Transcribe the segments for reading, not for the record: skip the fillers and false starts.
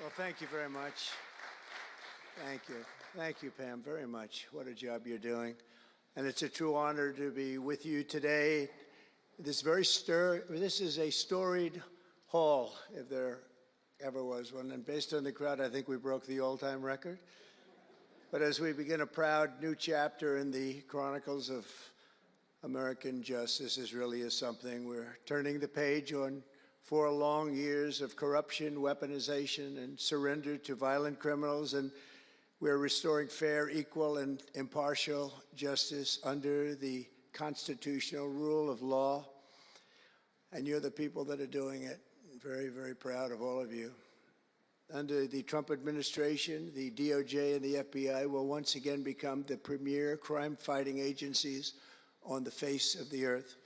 Well, thank you very much. Thank you. Thank you, Pam, very much. What a job you're doing. And it's a true honor to be with you today. This is a storied hall, if there ever was one. And based on the crowd, I think we broke the all-time record. But as we begin a proud new chapter in the chronicles of American justice, this really is something. We're turning the page on 4 long years of corruption, weaponization, and surrender to violent criminals, and we're restoring fair, equal, and impartial justice under the constitutional rule of law. And you're the people that are doing it. Very, very proud of all of you. Under the Trump administration, the DOJ and the FBI will once again become the premier crime-fighting agencies on the face of the earth.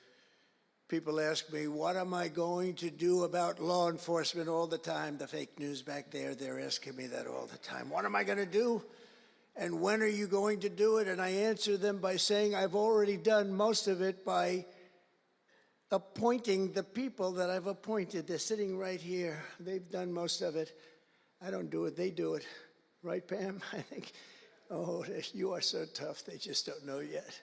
People ask me, what am I going to do about law enforcement all the time? The fake news back there, they're asking me that all the time. What am I going to do? And when are you going to do it? And I answer them by saying I've already done most of it by appointing the people that I've appointed. They're sitting right here. They've done most of it. I don't do it, they do it. Right, Pam? I think, oh, you are so tough, they just don't know yet.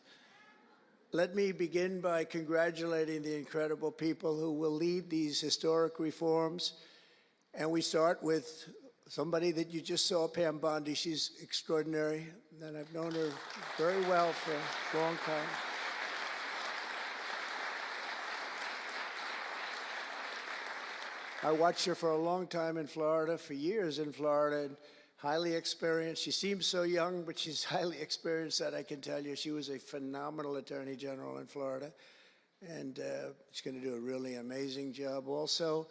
Let me begin by congratulating the incredible people who will lead these historic reforms. And we start with somebody that you just saw, Pam Bondi. She's extraordinary, and I've known her very well for a long time. I watched her for a long time in Florida, for years in Florida, and highly experienced. She seems so young, but she's highly experienced, that I can tell you. She was a phenomenal Attorney General in Florida, and she's going to do a really amazing job. Also,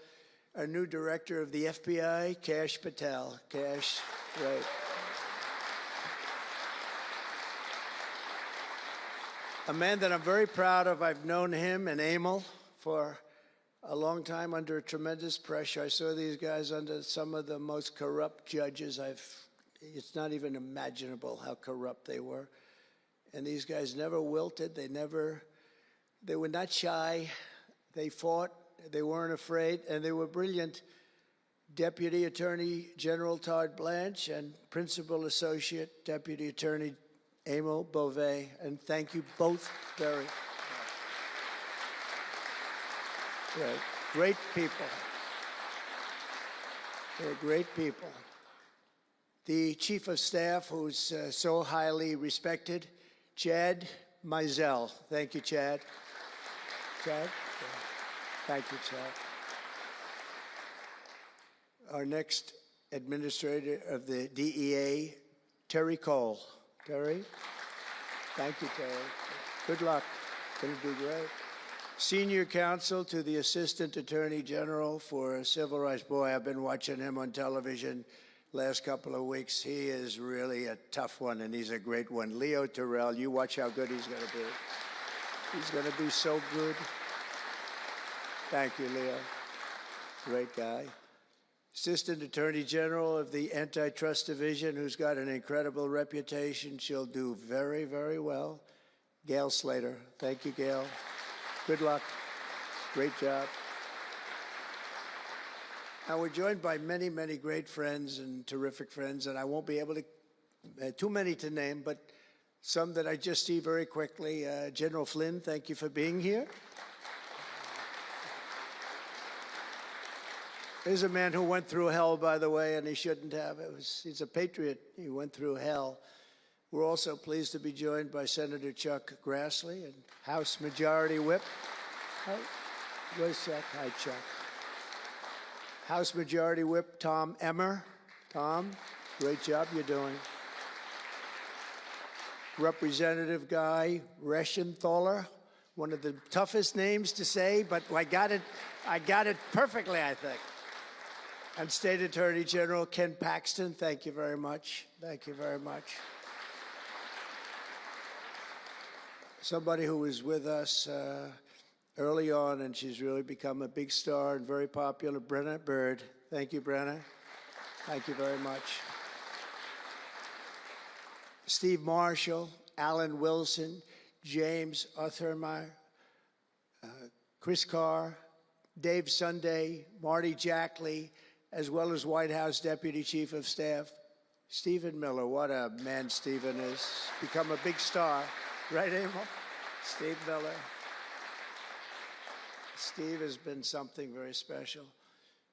our new director of the FBI, Kash Patel. Kash, right. A man that I'm very proud of. I've known him and Emil for a long time under tremendous pressure. I saw these guys under some of the most corrupt judges it's not even imaginable how corrupt they were. And these guys never wilted. They were not shy. They fought. They weren't afraid. And they were brilliant. Deputy Attorney General Todd Blanche and Principal Associate Deputy Attorney Emil Beauvais. And thank you both very much. Right. Great people. They're great people. The Chief of Staff, who's so highly respected, Chad Mizell. Thank you, Chad. Chad? Thank you, Chad. Our next administrator of the DEA, Terry Cole. Terry? Thank you, Terry. Good luck. Going to do great. Senior counsel to the Assistant Attorney General for Civil Rights. Boy, I've been watching him on television last couple of weeks. He is really a tough one, and he's a great one. Leo Terrell, you watch how good he's going to be. He's going to be so good. Thank you, Leo. Great guy. Assistant Attorney General of the Antitrust Division, who's got an incredible reputation. She'll do very, very well. Gail Slater. Thank you, Gail. Good luck. Great job. Now, we're joined by many, many great friends and terrific friends, and I won't be able to, too many to name, but some that I just see very quickly. General Flynn, thank you for being here. Here's a man who went through hell, by the way, and he shouldn't have. He's a patriot. He went through hell. We're also pleased to be joined by Senator Chuck Grassley and House Majority Whip. Where's Chuck? Hi, Chuck. House Majority Whip Tom Emmer. Tom, great job you're doing. Representative Guy Reschenthaler, one of the toughest names to say, but I got it perfectly, I think. And State Attorney General Ken Paxton, thank you very much. Thank you very much. Somebody who was with us early on, and she's really become a big star and very popular, Brenna Bird. Thank you, Brenna. Thank you very much. Steve Marshall, Alan Wilson, James Othermeyer, Chris Carr, Dave Sunday, Marty Jackley, as well as White House Deputy Chief of Staff, Stephen Miller. What a man Stephen is. Become a big star. Right, Emil? Steve Miller. Steve has been something very special.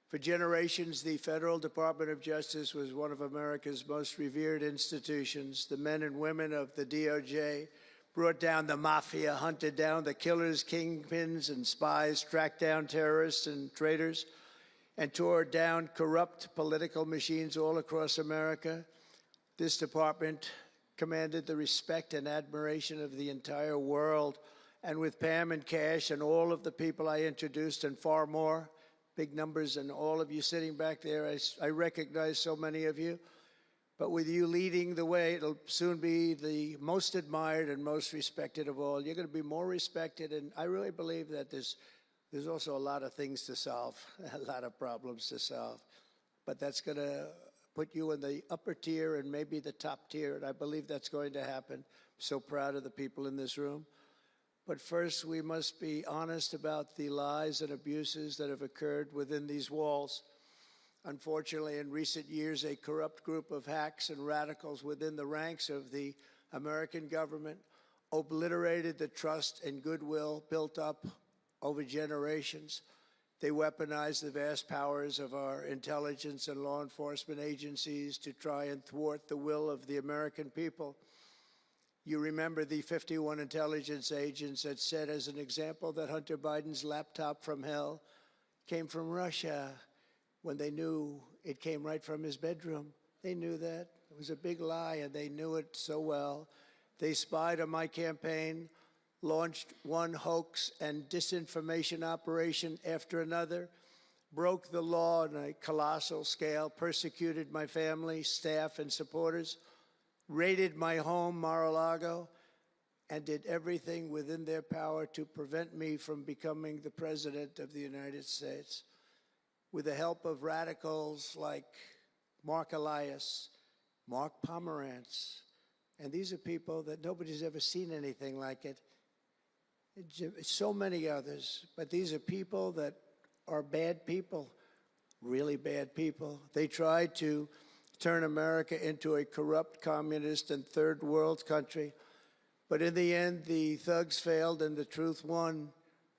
For generations, the Federal Department of Justice was one of America's most revered institutions. The men and women of the DOJ brought down the mafia, hunted down the killers, kingpins, and spies, tracked down terrorists and traitors, and tore down corrupt political machines all across America. This department commanded the respect and admiration of the entire world. And with Pam and Cash and all of the people I introduced and far more, big numbers, and all of you sitting back there, I recognize so many of you. But with you leading the way, it'll soon be the most admired and most respected of all. You're going to be more respected, and I really believe that there's also a lot of things to solve, a lot of problems to solve. But that's going to put you in the upper tier and maybe the top tier, and I believe that's going to happen. I'm so proud of the people in this room. But first, we must be honest about the lies and abuses that have occurred within these walls. Unfortunately, in recent years, a corrupt group of hacks and radicals within the ranks of the American government obliterated the trust and goodwill built up over generations. They weaponized the vast powers of our intelligence and law enforcement agencies to try and thwart the will of the American people. You remember the 51 intelligence agents that said, as an example, that Hunter Biden's laptop from hell came from Russia, when they knew it came right from his bedroom. They knew that. It was a big lie, and they knew it so well. They spied on my campaign, launched one hoax and disinformation operation after another, broke the law on a colossal scale, persecuted my family, staff, and supporters, raided my home, Mar-a-Lago, and did everything within their power to prevent me from becoming the President of the United States. With the help of radicals like Mark Elias, Mark Pomerantz, and these are people that nobody's ever seen anything like it. So many others, but these are people that are bad people, really bad people. They tried to turn America into a corrupt, communist, and third world country. But in the end, the thugs failed and the truth won.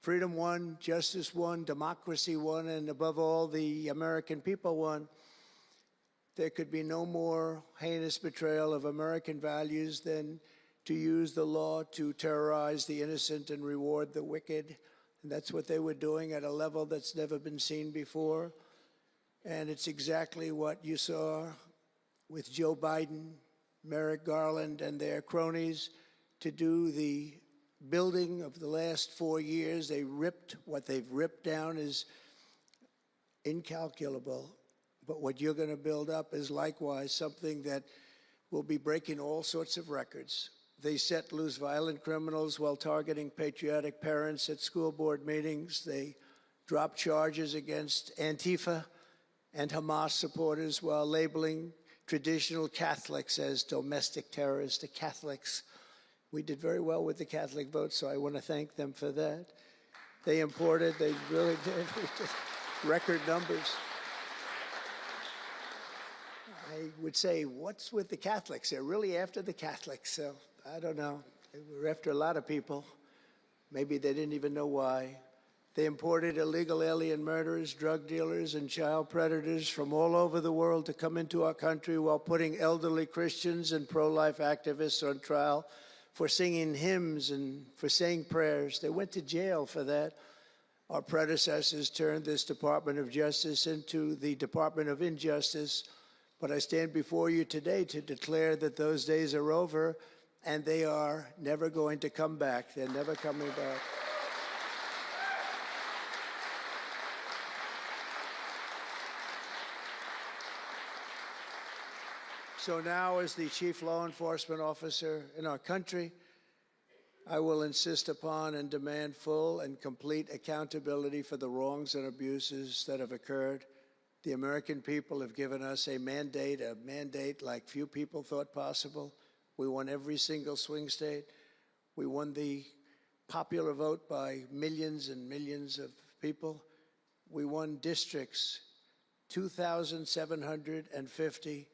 Freedom won, justice won, democracy won, and above all, the American people won. There could be no more heinous betrayal of American values than to use the law to terrorize the innocent and reward the wicked. And that's what they were doing at a level that's never been seen before. And it's exactly what you saw with Joe Biden, Merrick Garland, and their cronies to do the building of the last 4 years. What they've ripped down is incalculable. But what you're going to build up is likewise something that will be breaking all sorts of records. They set loose violent criminals while targeting patriotic parents at school board meetings. They dropped charges against Antifa and Hamas supporters while labeling traditional Catholics as domestic terrorists. The Catholics, we did very well with the Catholic vote, so I want to thank them for that. They really did, record numbers. I would say, what's with the Catholics? They're really after the Catholics, so I don't know. They were after a lot of people. Maybe they didn't even know why. They imported illegal alien murderers, drug dealers, and child predators from all over the world to come into our country while putting elderly Christians and pro-life activists on trial for singing hymns and for saying prayers. They went to jail for that. Our predecessors turned this Department of Justice into the Department of Injustice. But I stand before you today to declare that those days are over, and they are never going to come back. They're never coming back. So now, as the chief law enforcement officer in our country, I will insist upon and demand full and complete accountability for the wrongs and abuses that have occurred. The American people have given us a mandate like few people thought possible. We won every single swing state. We won the popular vote by millions and millions of people. We won districts 2,750.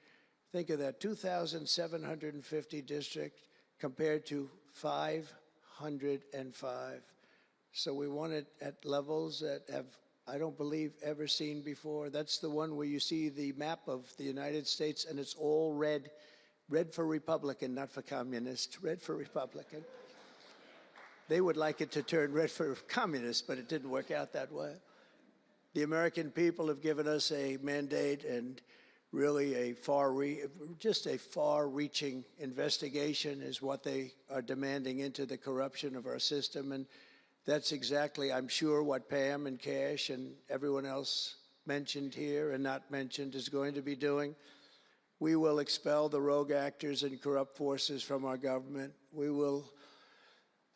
Think of that, 2,750 districts compared to 505. So we want it at levels that have, I don't believe, ever seen before. That's the one where you see the map of the United States and it's all red. Red for Republican, not for communist. Red for Republican. They would like it to turn red for communist, but it didn't work out that way. The American people have given us a mandate and really a far-reaching investigation is what they are demanding into the corruption of our system. And that's exactly, I'm sure, what Pam and Cash and everyone else mentioned here and not mentioned is going to be doing. We will expel the rogue actors and corrupt forces from our government. We will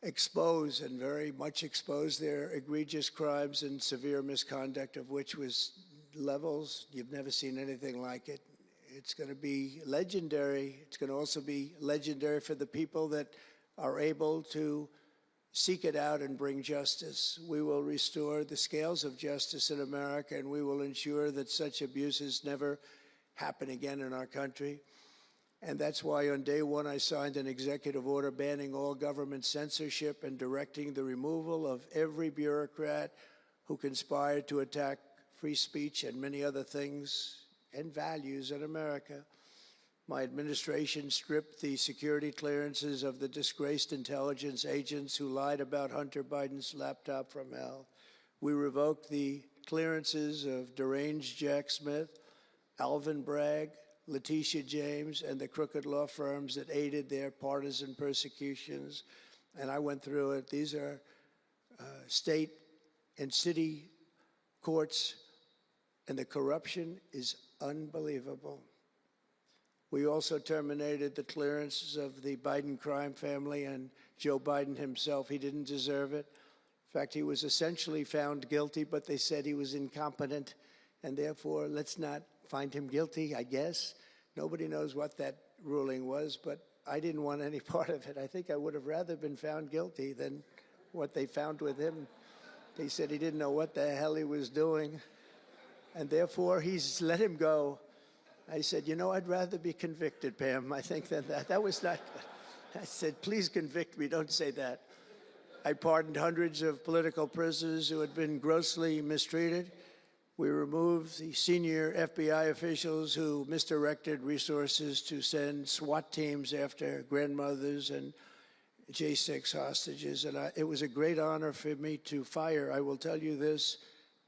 expose and very much expose their egregious crimes and severe misconduct, of which was levels you've never seen anything like it. It's going to be legendary. It's going to also be legendary for the people that are able to seek it out and bring justice. We will restore the scales of justice in America, and we will ensure that such abuses never happen again in our country. And that's why on day one I signed an executive order banning all government censorship and directing the removal of every bureaucrat who conspired to attack free speech and many other things and values in America. My administration stripped the security clearances of the disgraced intelligence agents who lied about Hunter Biden's laptop from hell. We revoked the clearances of deranged Jack Smith, Alvin Bragg, Letitia James, and the crooked law firms that aided their partisan persecutions. And I went through it. These are state and city courts, and the corruption is unbelievable. We also terminated the clearances of the Biden crime family and Joe Biden himself. He didn't deserve it. In fact, he was essentially found guilty, but they said he was incompetent, and therefore let's not find him guilty, I guess. Nobody knows what that ruling was, but I didn't want any part of it. I think I would have rather been found guilty than what they found with him. They said he didn't know what the hell he was doing, and therefore he's let him go. I said, you know, I'd rather be convicted, Pam, I think, than that. That was not good. I said, please convict me, don't say that. I pardoned hundreds of political prisoners who had been grossly mistreated. We removed the senior FBI officials who misdirected resources to send SWAT teams after grandmothers and J6 hostages. And it was a great honor for me to fire, I will tell you this,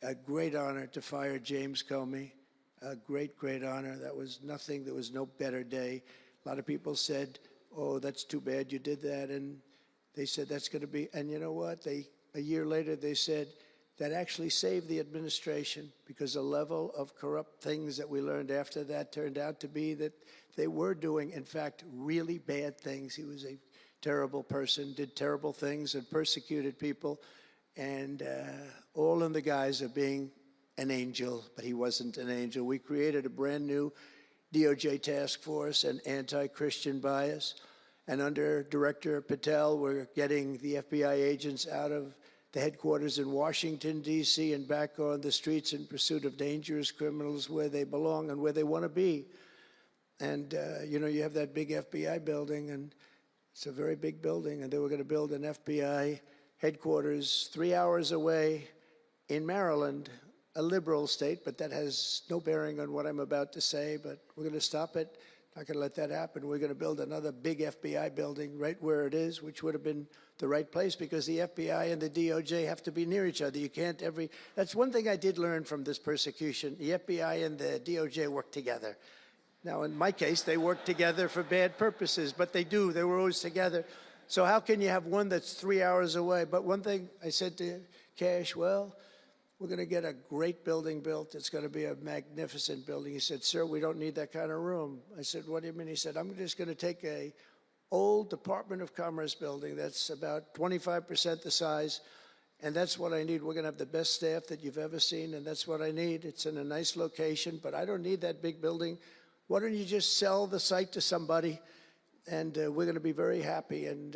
a great honor to fire James Comey. A great, great honor. That was nothing. There was no better day. A lot of people said, oh, that's too bad you did that. And they said that's going to be, and you know what? A year later, they said that actually saved the administration because the level of corrupt things that we learned after that turned out to be that they were doing, in fact, really bad things. He was a terrible person, did terrible things and persecuted people, and all in the guise of being an angel, but he wasn't an angel. We created a brand new DOJ task force and anti-Christian bias. And under Director Patel, we're getting the FBI agents out of the headquarters in Washington, D.C., and back on the streets in pursuit of dangerous criminals where they belong and where they want to be. And, you know, you have that big FBI building, and it's a very big building, and they were going to build an FBI headquarters 3 hours away in Maryland, a liberal state, but that has no bearing on what I'm about to say, but we're going to stop it. Not going to let that happen. We're going to build another big FBI building right where it is, which would have been the right place because the FBI and the DOJ have to be near each other. You can't that's one thing I did learn from this persecution. The FBI and the DOJ work together. Now, in my case, they work together for bad purposes, but they do. They were always together. So how can you have one that's 3 hours away? But one thing I said to Cash, well, we're going to get a great building built. It's going to be a magnificent building. He said, sir, we don't need that kind of room. I said, what do you mean? He said, I'm just going to take a old Department of Commerce building that's about 25% the size, and that's what I need. We're going to have the best staff that you've ever seen, and that's what I need. It's in a nice location, but I don't need that big building. Why don't you just sell the site to somebody, and we're going to be very happy. And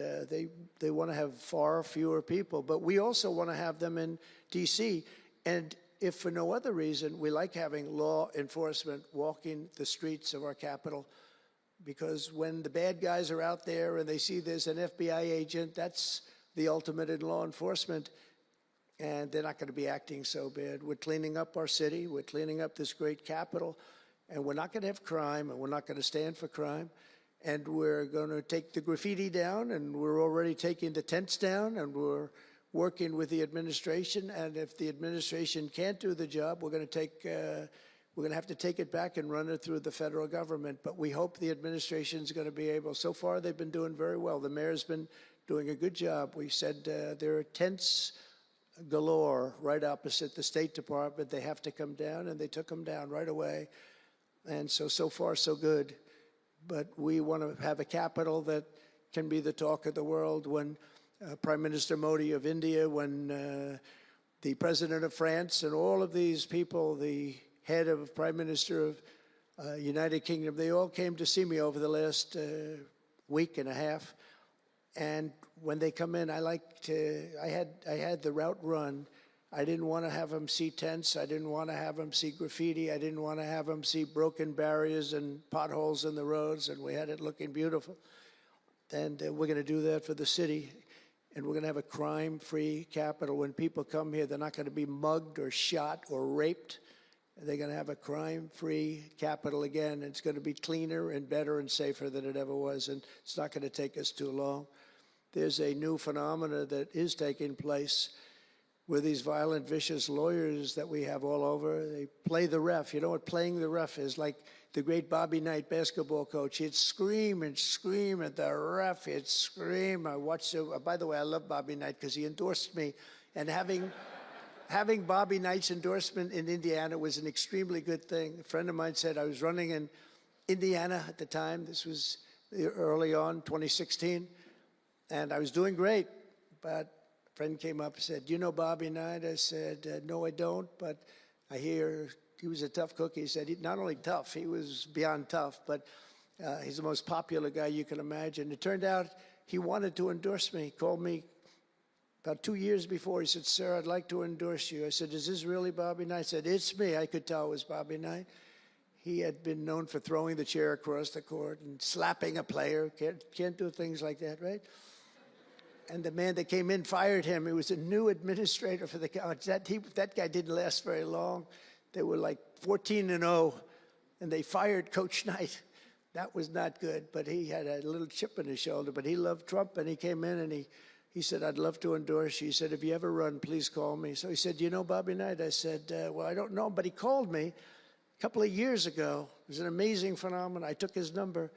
they want to have far fewer people, but we also want to have them in D.C., and if for no other reason, we like having law enforcement walking the streets of our capital, because when the bad guys are out there and they see there's an FBI agent, that's the ultimate in law enforcement, and they're not going to be acting so bad. We're cleaning up our city. We're cleaning up this great capital, and we're not going to have crime, and we're not going to stand for crime. And we're going to take the graffiti down, and we're already taking the tents down, and we're working with the administration. And if the administration can't do the job, we're going to have to take it back and run it through the federal government. But we hope the administration is going to be able. So far, they've been doing very well. The mayor's been doing a good job. We said there are tents galore right opposite the State Department. They have to come down, and they took them down right away. And so far, so good. But we want to have a capital that can be the talk of the world. When Prime Minister Modi of India, when the President of France, and all of these people, the head of Prime Minister of United Kingdom, they all came to see me over the last week and a half. And when they come in, I had the route run. I didn't want to have them see tents. I didn't want to have them see graffiti. I didn't want to have them see broken barriers and potholes in the roads, and we had it looking beautiful. And we're going to do that for the city, and we're going to have a crime-free capital. When people come here, they're not going to be mugged or shot or raped. They're going to have a crime-free capital again. It's going to be cleaner and better and safer than it ever was, and it's not going to take us too long. There's a new phenomena that is taking place with these violent, vicious lawyers that we have all over. They play the ref. You know what playing the ref is? Like the great Bobby Knight basketball coach. He'd scream and scream at the ref. He'd scream. I watched it. By the way, I love Bobby Knight because he endorsed me. And having Bobby Knight's endorsement in Indiana was an extremely good thing. A friend of mine said I was running in Indiana at the time. This was early on, 2016. And I was doing great, but friend came up and said, "You know Bobby Knight?" I said, "No, I don't, but I hear he was a tough cookie." He said, not only tough, he was beyond tough, but he's the most popular guy you can imagine. It turned out he wanted to endorse me. He called me about 2 years before. He said, "Sir, I'd like to endorse you." I said, "Is this really Bobby Knight?" He said, "It's me." I could tell it was Bobby Knight. He had been known for throwing the chair across the court and slapping a player. Can't do things like that, right? And the man that came in fired him. He was a new administrator for the college. That guy didn't last very long. They were like 14-0, and they fired Coach Knight. That was not good, but he had a little chip in his shoulder. But he loved Trump, and he came in, and he said, "I'd love to endorse you." He said, "If you ever run, please call me." So he said, "You know Bobby Knight?" I said, "Well, I don't know, but he called me a couple of years ago." It was an amazing phenomenon. I took his number,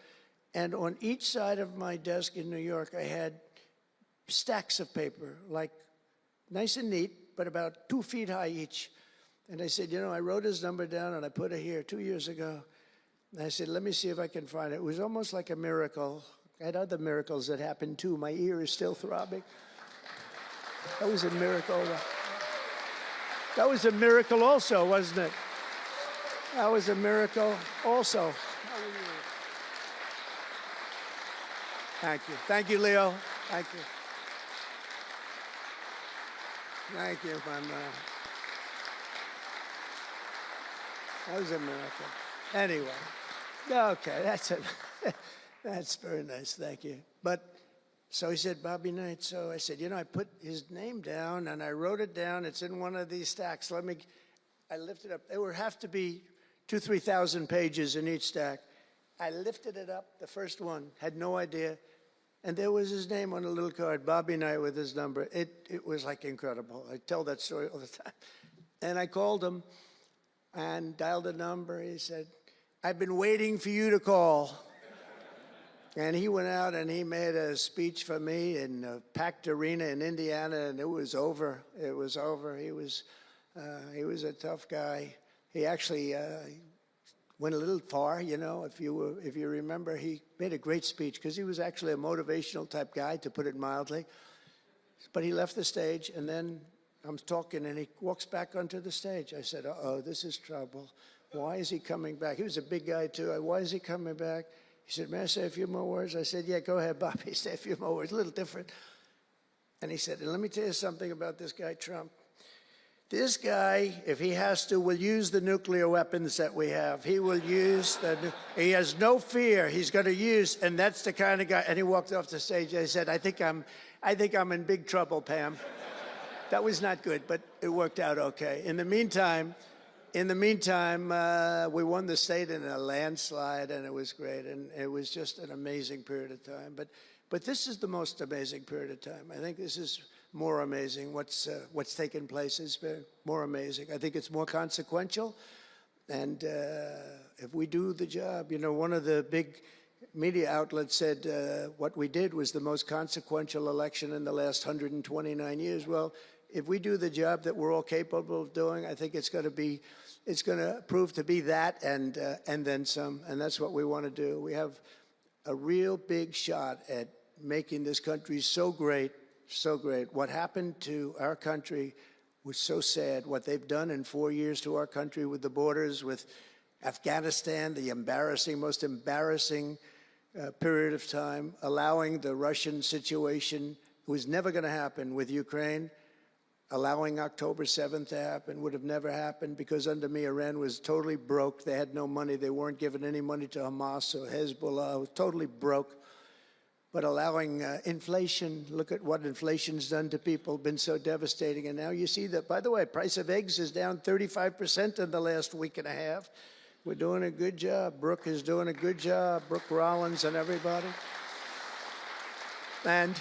and on each side of my desk in New York, I had stacks of paper, like nice and neat, but about 2 feet high each. And I said, I wrote his number down and I put it here 2 years ago. And I said, let me see if I can find it. It was almost like a miracle. I had other miracles that happened too. My ear is still throbbing. That was a miracle. That was a miracle also, wasn't it? That was a miracle also. Thank you. Thank you, Leo. Thank you. Thank you, my man. That was a miracle. Anyway, okay, that's it. That's very nice, thank you. But, so he said, Bobby Knight. So I said, I put his name down and I wrote it down. It's in one of these stacks. I lifted up. There would have to be 2,000 to 3,000 pages in each stack. I lifted it up, the first one, had no idea. And there was his name on a little card, Bobby Knight with his number. It was like incredible. I tell that story all the time. And I called him and dialed the number. He said, "I've been waiting for you to call." And he went out and he made a speech for me in a packed arena in Indiana, and it was over. It was over. He was a tough guy. He actually went a little far, if you remember. He made a great speech because he was actually a motivational type guy, to put it mildly. But he left the stage, and then I'm talking, and he walks back onto the stage. I said, uh-oh, this is trouble. Why is he coming back? He was a big guy, too. Why is he coming back? He said, "May I say a few more words?" I said, "Yeah, go ahead, Bobby, say a few more words." A little different. And he said, "And let me tell you something about this guy, Trump. This guy, if he has to, will use the nuclear weapons that we have. He will use he has no fear. He's going to use, and that's the kind of guy. And he walked off the stage. I said, I think I'm in big trouble, Pam. That was not good, but it worked out okay. In the meantime, we won the state in a landslide, and it was great. And it was just an amazing period of time. But this is the most amazing period of time. I think this is more amazing. What's taken place is more amazing. I think it's more consequential. And if we do the job, you know, one of the big media outlets said what we did was the most consequential election in the last 129 years. Well, if we do the job that we're all capable of doing, I think it's going to prove to be that and then some. And that's what we want to do. We have a real big shot at making this country so great, so great. What happened to our country was so sad. What they've done in 4 years to our country with the borders, with Afghanistan, the most embarrassing period of time, allowing the Russian situation, was never going to happen with Ukraine. Allowing October 7th to happen would have never happened because under me, Iran was totally broke. They had no money. They weren't giving any money to Hamas or Hezbollah. It was totally broke. But allowing inflation, look at what inflation's done to people, been so devastating. And now you see that, by the way, price of eggs is down 35% in the last week and a half. We're doing a good job. Brooke is doing a good job. Brooke Rollins and everybody. And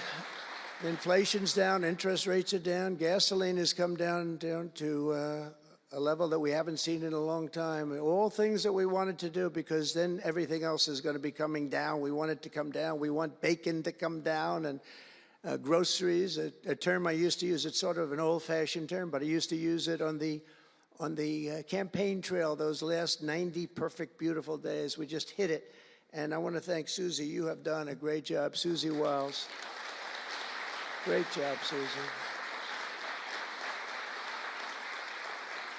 inflation's down, interest rates are down, gasoline has come down to a level that we haven't seen in a long time. All things that we wanted to do, because then everything else is going to be coming down. We want it to come down. We want bacon to come down, and groceries, a term I used to use. It's sort of an old-fashioned term, but I used to use it on the campaign trail, those last 90 perfect, beautiful days. We just hit it. And I want to thank Susie. You have done a great job. Susie Wiles. Great job, Susie.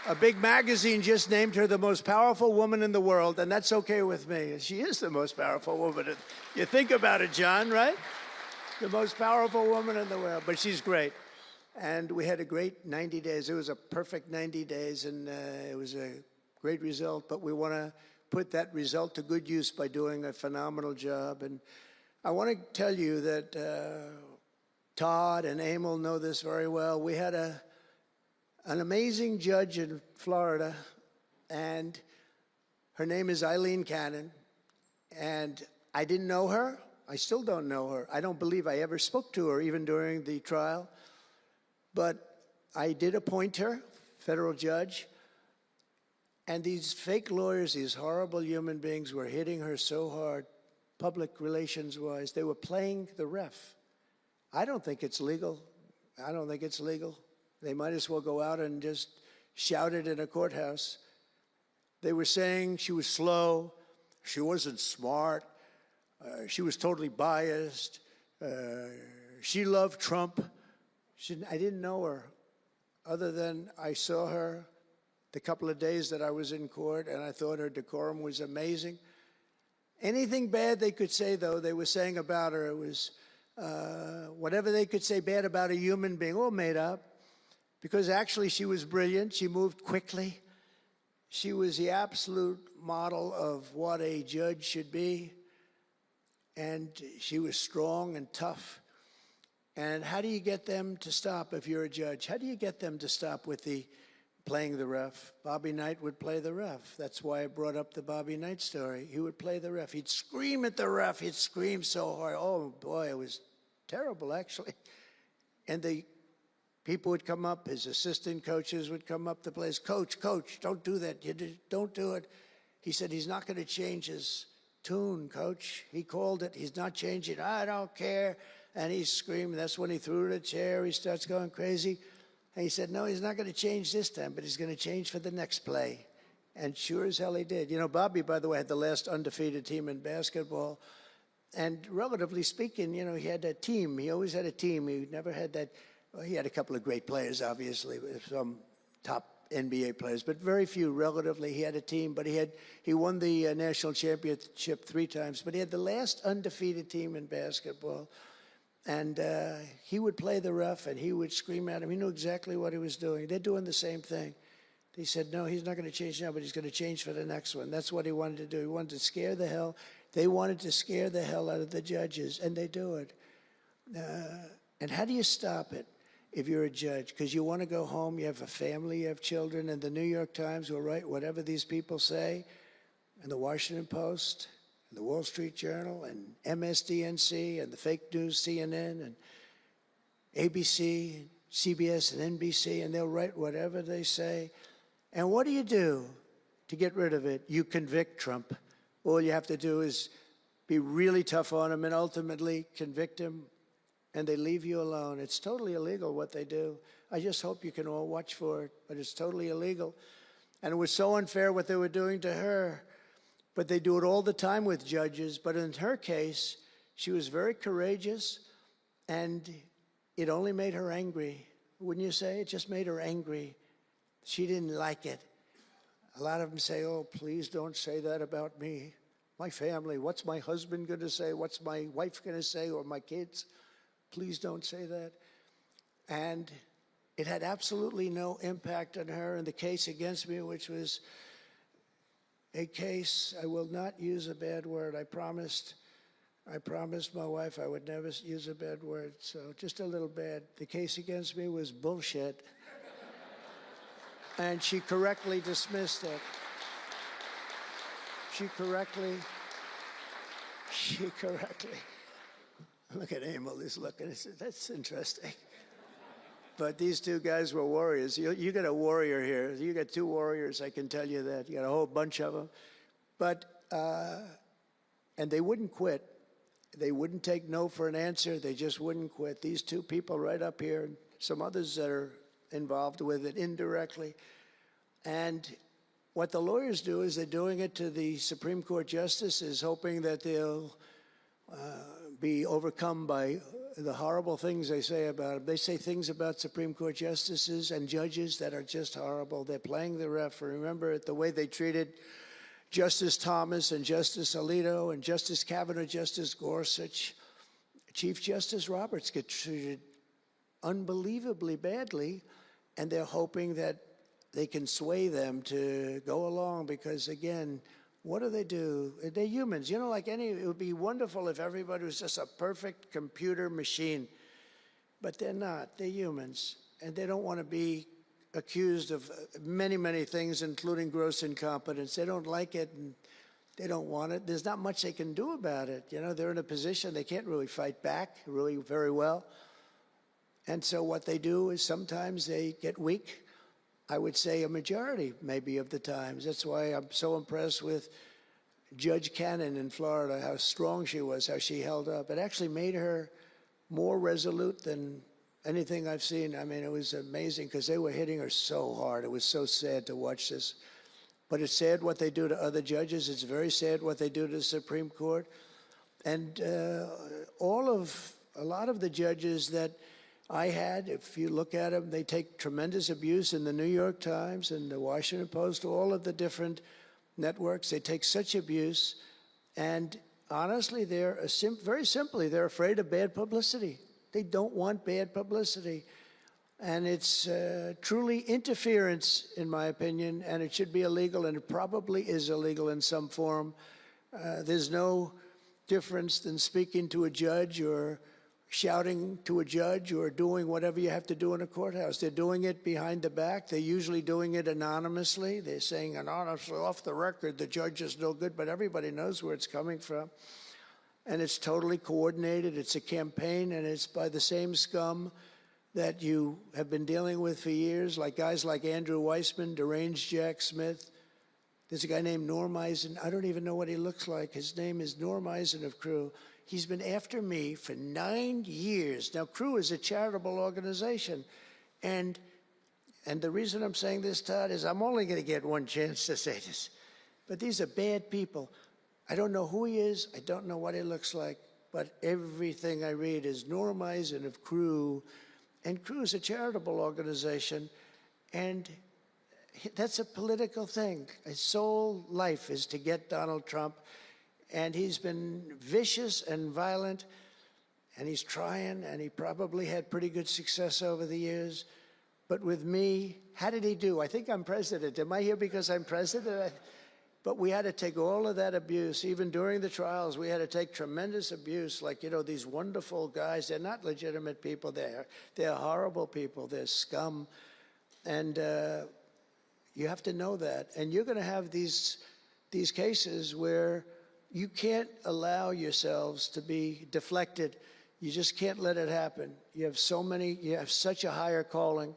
A big magazine just named her the most powerful woman in the world, and that's okay with me. She is the most powerful woman. You think about it, John, right? The most powerful woman in the world, but she's great. And we had a great 90 days. It was a perfect 90 days, and it was a great result, but we want to put that result to good use by doing a phenomenal job. And I want to tell you that Todd and Emil know this very well. We had an amazing judge in Florida, and her name is Eileen Cannon. And I didn't know her. I still don't know her. I don't believe I ever spoke to her, even during the trial. But I did appoint her, federal judge. And these fake lawyers, these horrible human beings, were hitting her so hard, public relations-wise. They were playing the ref. I don't think it's legal. I don't think it's legal. They might as well go out and just shout it in a courthouse. They were saying she was slow, she wasn't smart, she was totally biased, she loved Trump. I didn't know her, other than I saw her the couple of days that I was in court, and I thought her decorum was amazing. Anything bad they could say, though, they were saying about her, it was whatever they could say bad about a human being, all made up. Because actually she was brilliant. She moved quickly. She was the absolute model of what a judge should be. And she was strong and tough. And how do you get them to stop if you're a judge? How do you get them to stop with the playing the ref? Bobby Knight would play the ref. That's why I brought up the Bobby Knight story. He would play the ref. He'd scream at the ref. He'd scream so hard. Oh, boy, it was terrible, actually. And the people would come up, his assistant coaches would come up to players. Coach, don't do that. Don't do it. He said he's not going to change his tune, coach. He called it. He's not changing. I don't care. And he's screaming. That's when he threw the chair. He starts going crazy. And he said, no, he's not going to change this time, but he's going to change for the next play. And sure as hell he did. You know, Bobby, by the way, had the last undefeated team in basketball. And relatively speaking, you know, he had a team. He always had a team. He never had that. Well, he had a couple of great players, obviously, some top NBA players, but very few relatively. He had a team, but he won the national championship 3 times. But he had the last undefeated team in basketball. And he would play the ref, and he would scream at him. He knew exactly what he was doing. They're doing the same thing. He said, no, he's not going to change now, but he's going to change for the next one. That's what he wanted to do. He wanted to scare the hell. They wanted to scare the hell out of the judges, and they do it. And how do you stop it if you're a judge? Because you want to go home, you have a family, you have children, and the New York Times will write whatever these people say, and the Washington Post, and the Wall Street Journal, and MSDNC, and the fake news CNN, and ABC, CBS, and NBC, and they'll write whatever they say. And what do you do to get rid of it? You convict Trump. All you have to do is be really tough on him and ultimately convict him, and they leave you alone. It's totally illegal what they do. I just hope you can all watch for it, but it's totally illegal. And it was so unfair what they were doing to her. But they do it all the time with judges. But in her case, she was very courageous, and it only made her angry. Wouldn't you say? It just made her angry. She didn't like it. A lot of them say, oh, please don't say that about me. My family, what's my husband going to say? What's my wife going to say, or my kids? Please don't say that. And it had absolutely no impact on her. In the case against me, which was a case, I will not use a bad word. I promised my wife I would never use a bad word, so just a little bad. The case against me was bullshit. And she correctly dismissed it. She correctly, look at Emil, he's looking, he said, that's interesting. But these two guys were warriors. You got a warrior here. You got two warriors, I can tell you that. You got a whole bunch of them. But, and they wouldn't quit. They wouldn't take no for an answer. They just wouldn't quit. These two people right up here, and some others that are involved with it indirectly. And what the lawyers do is they're doing it to the Supreme Court justices, hoping that they'll be overcome by the horrible things they say about them. They say things about Supreme Court justices and judges that are just horrible. They're playing the ref. Remember the way they treated Justice Thomas and Justice Alito and Justice Kavanaugh, Justice Gorsuch. Chief Justice Roberts get treated unbelievably badly, and they're hoping that they can sway them to go along because, again, what do? They're humans. You know, like it would be wonderful if everybody was just a perfect computer machine, but they're not. They're humans, and they don't want to be accused of many, many things, including gross incompetence. They don't like it, and they don't want it. There's not much they can do about it. You know, they're in a position they can't really fight back really very well. And so what they do is sometimes they get weak. I would say a majority, maybe, of the times. That's why I'm so impressed with Judge Cannon in Florida, how strong she was, how she held up. It actually made her more resolute than anything I've seen. I mean, it was amazing because they were hitting her so hard. It was so sad to watch this. But it's sad what they do to other judges. It's very sad what they do to the Supreme Court. And a lot of the judges that I had, if you look at them, they take tremendous abuse in the New York Times and the Washington Post, all of the different networks. They take such abuse. And honestly, very simply, they're afraid of bad publicity. They don't want bad publicity. And it's truly interference, in my opinion, and it should be illegal, and it probably is illegal in some form. There's no difference than speaking to a judge or shouting to a judge or doing whatever you have to do in a courthouse. They're doing it behind the back. They're usually doing it anonymously. They're saying anonymously, off the record, the judge is no good, but everybody knows where it's coming from. And it's totally coordinated. It's a campaign, and it's by the same scum that you have been dealing with for years, like guys like Andrew Weissman, deranged Jack Smith. There's a guy named Norm Eisen. I don't even know what he looks like. His name is Norm Eisen of Crew. He's been after me for 9 years. Now, Crew is a charitable organization. And the reason I'm saying this, Todd, is I'm only going to get one chance to say this. But these are bad people. I don't know who he is. I don't know what he looks like. But everything I read is Norm Eisen of Crew. And Crew is a charitable organization. And that's a political thing. His sole life is to get Donald Trump. And he's been vicious and violent. and he's trying, and he probably had pretty good success over the years. But with me, how did he do? I think I'm president. Am I here because I'm president? But we had to take all of that abuse. Even during the trials, we had to take tremendous abuse. Like, you know, these wonderful guys, they're not legitimate people. They're horrible people. They're scum. And you have to know that. And you're going to have these cases where you can't allow yourselves to be deflected. You just can't let it happen. You have such a higher calling.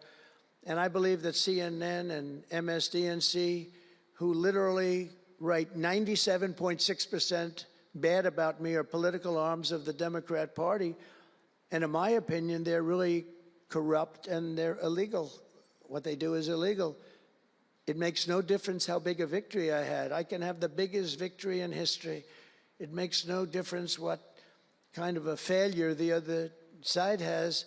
And I believe that CNN and MSDNC, who literally write 97.6% bad about me, are political arms of the Democrat Party. And in my opinion, they're really corrupt and they're illegal. What they do is illegal. It makes no difference how big a victory I had. I can have the biggest victory in history. It makes no difference what kind of a failure the other side has.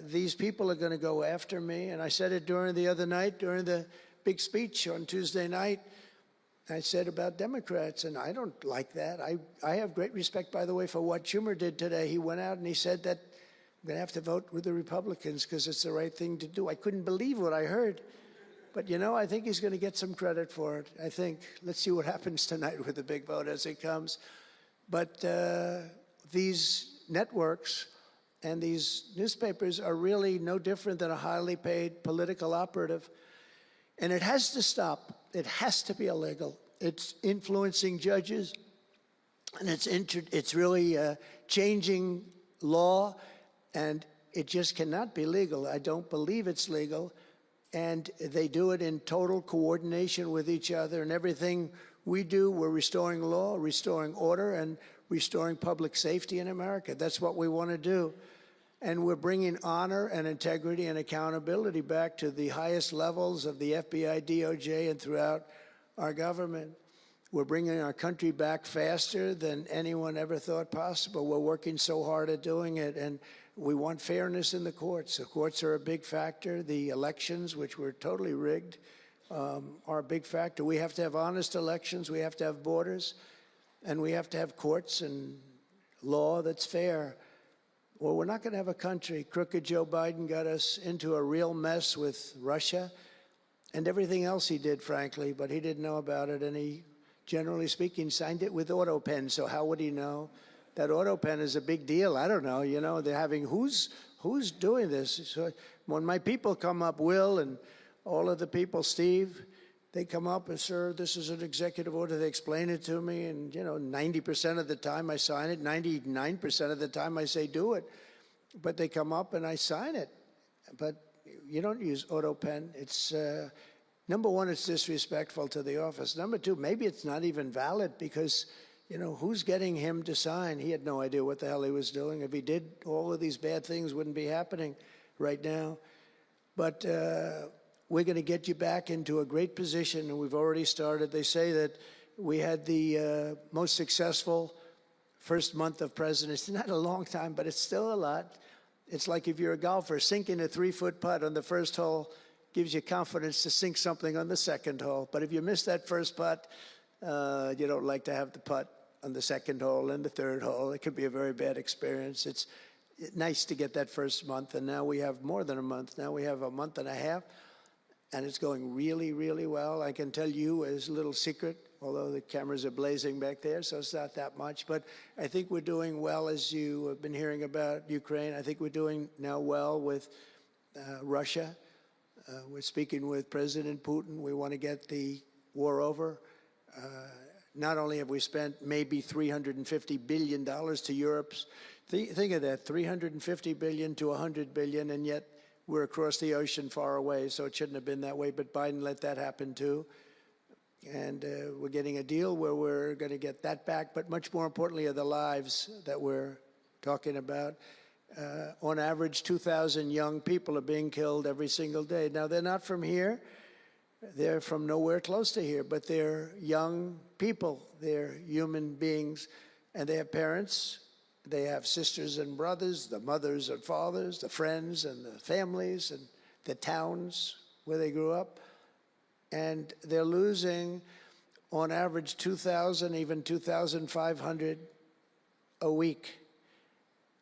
These people are going to go after me. And I said it during the big speech on Tuesday night. I said about Democrats, and I don't like that. I have great respect, by the way, for what Schumer did today. He went out and he said that I'm going to have to vote with the Republicans because it's the right thing to do. I couldn't believe what I heard. But, you know, I think he's going to get some credit for it. I think. Let's see what happens tonight with the big vote as it comes. But these networks and these newspapers are really no different than a highly paid political operative. And it has to stop. It has to be illegal. It's influencing judges, and it's really changing law, and it just cannot be legal. I don't believe it's legal. And they do it in total coordination with each other. And everything we do, we're restoring law, restoring order, and restoring public safety in America. That's what we want to do. And we're bringing honor and integrity and accountability back to the highest levels of the FBI, DOJ, and throughout our government. We're bringing our country back faster than anyone ever thought possible. We're working so hard at doing it. And we want fairness in the courts. The courts are a big factor. The elections, which were totally rigged, are a big factor. We have to have honest elections. We have to have borders. And we have to have courts and law that's fair. Well, we're not going to have a country. Crooked Joe Biden got us into a real mess with Russia and everything else he did, frankly, but he didn't know about it. And he, generally speaking, signed it with auto pen. So how would he know? That auto pen is a big deal. I don't know. You know, they're having who's doing this? So when my people come up, Will and all of the people, Steve, they come up and, sir, this is an executive order. They explain it to me, and, you know, 90% of the time I sign it. 99% of the time I say do it. But they come up and I sign it. But you don't use auto pen. It's, number one, it's disrespectful to the office. Number two, maybe it's not even valid because, you know, who's getting him to sign? He had no idea what the hell he was doing. If he did, all of these bad things wouldn't be happening right now. But we're going to get you back into a great position, and we've already started. They say that we had the most successful first month of presidency. Not a long time, but it's still a lot. It's like if you're a golfer, sinking a 3-foot putt on the first hole gives you confidence to sink something on the second hole. But if you miss that first putt, you don't like to have the putt on the second hole and the third hole. It could be a very bad experience. It's nice to get that first month, and now we have more than a month. Now we have a month and a half, and it's going really, really well. I can tell you as a little secret, although the cameras are blazing back there, so it's not that much. But I think we're doing well, as you have been hearing about Ukraine. I think we're doing now well with Russia. We're speaking with President Putin. We want to get the war over. Not only have we spent maybe $350 billion to Europe's, think of that, $350 billion to $100 billion, and yet we're across the ocean far away, so it shouldn't have been that way, but Biden let that happen too. And we're getting a deal where we're going to get that back, but much more importantly are the lives that we're talking about. On average, 2,000 young people are being killed every single day. Now, they're not from here. They're from nowhere close to here, but they're young people. They're human beings, and they have parents. They have sisters and brothers, the mothers and fathers, the friends and the families and the towns where they grew up. And they're losing, on average, 2,000, even 2,500 a week.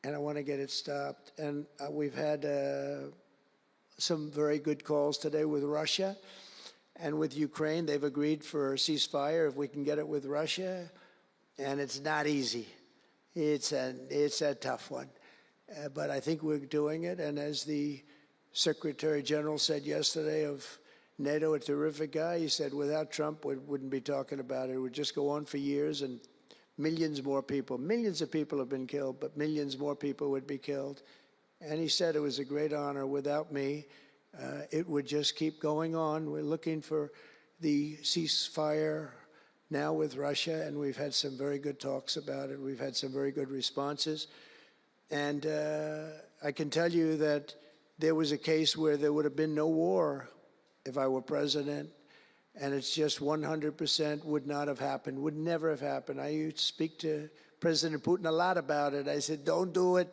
and I want to get it stopped. And we've had some very good calls today with Russia and with Ukraine. They've agreed for a ceasefire if we can get it with Russia, and it's not easy. It's a tough one, but I think we're doing it. And as the Secretary General said yesterday of NATO, a terrific guy, he said without Trump, we wouldn't be talking about it. It would just go on for years, and millions of people have been killed, but millions more people would be killed. And he said it was a great honor. Without me, it would just keep going on. We're looking for the ceasefire now with Russia, and we've had some very good talks about it. We've had some very good responses. And I can tell you that there was a case where there would have been no war if I were president, and it's just 100% would not have happened, would never have happened. I used to speak to President Putin a lot about it. I said, don't do it.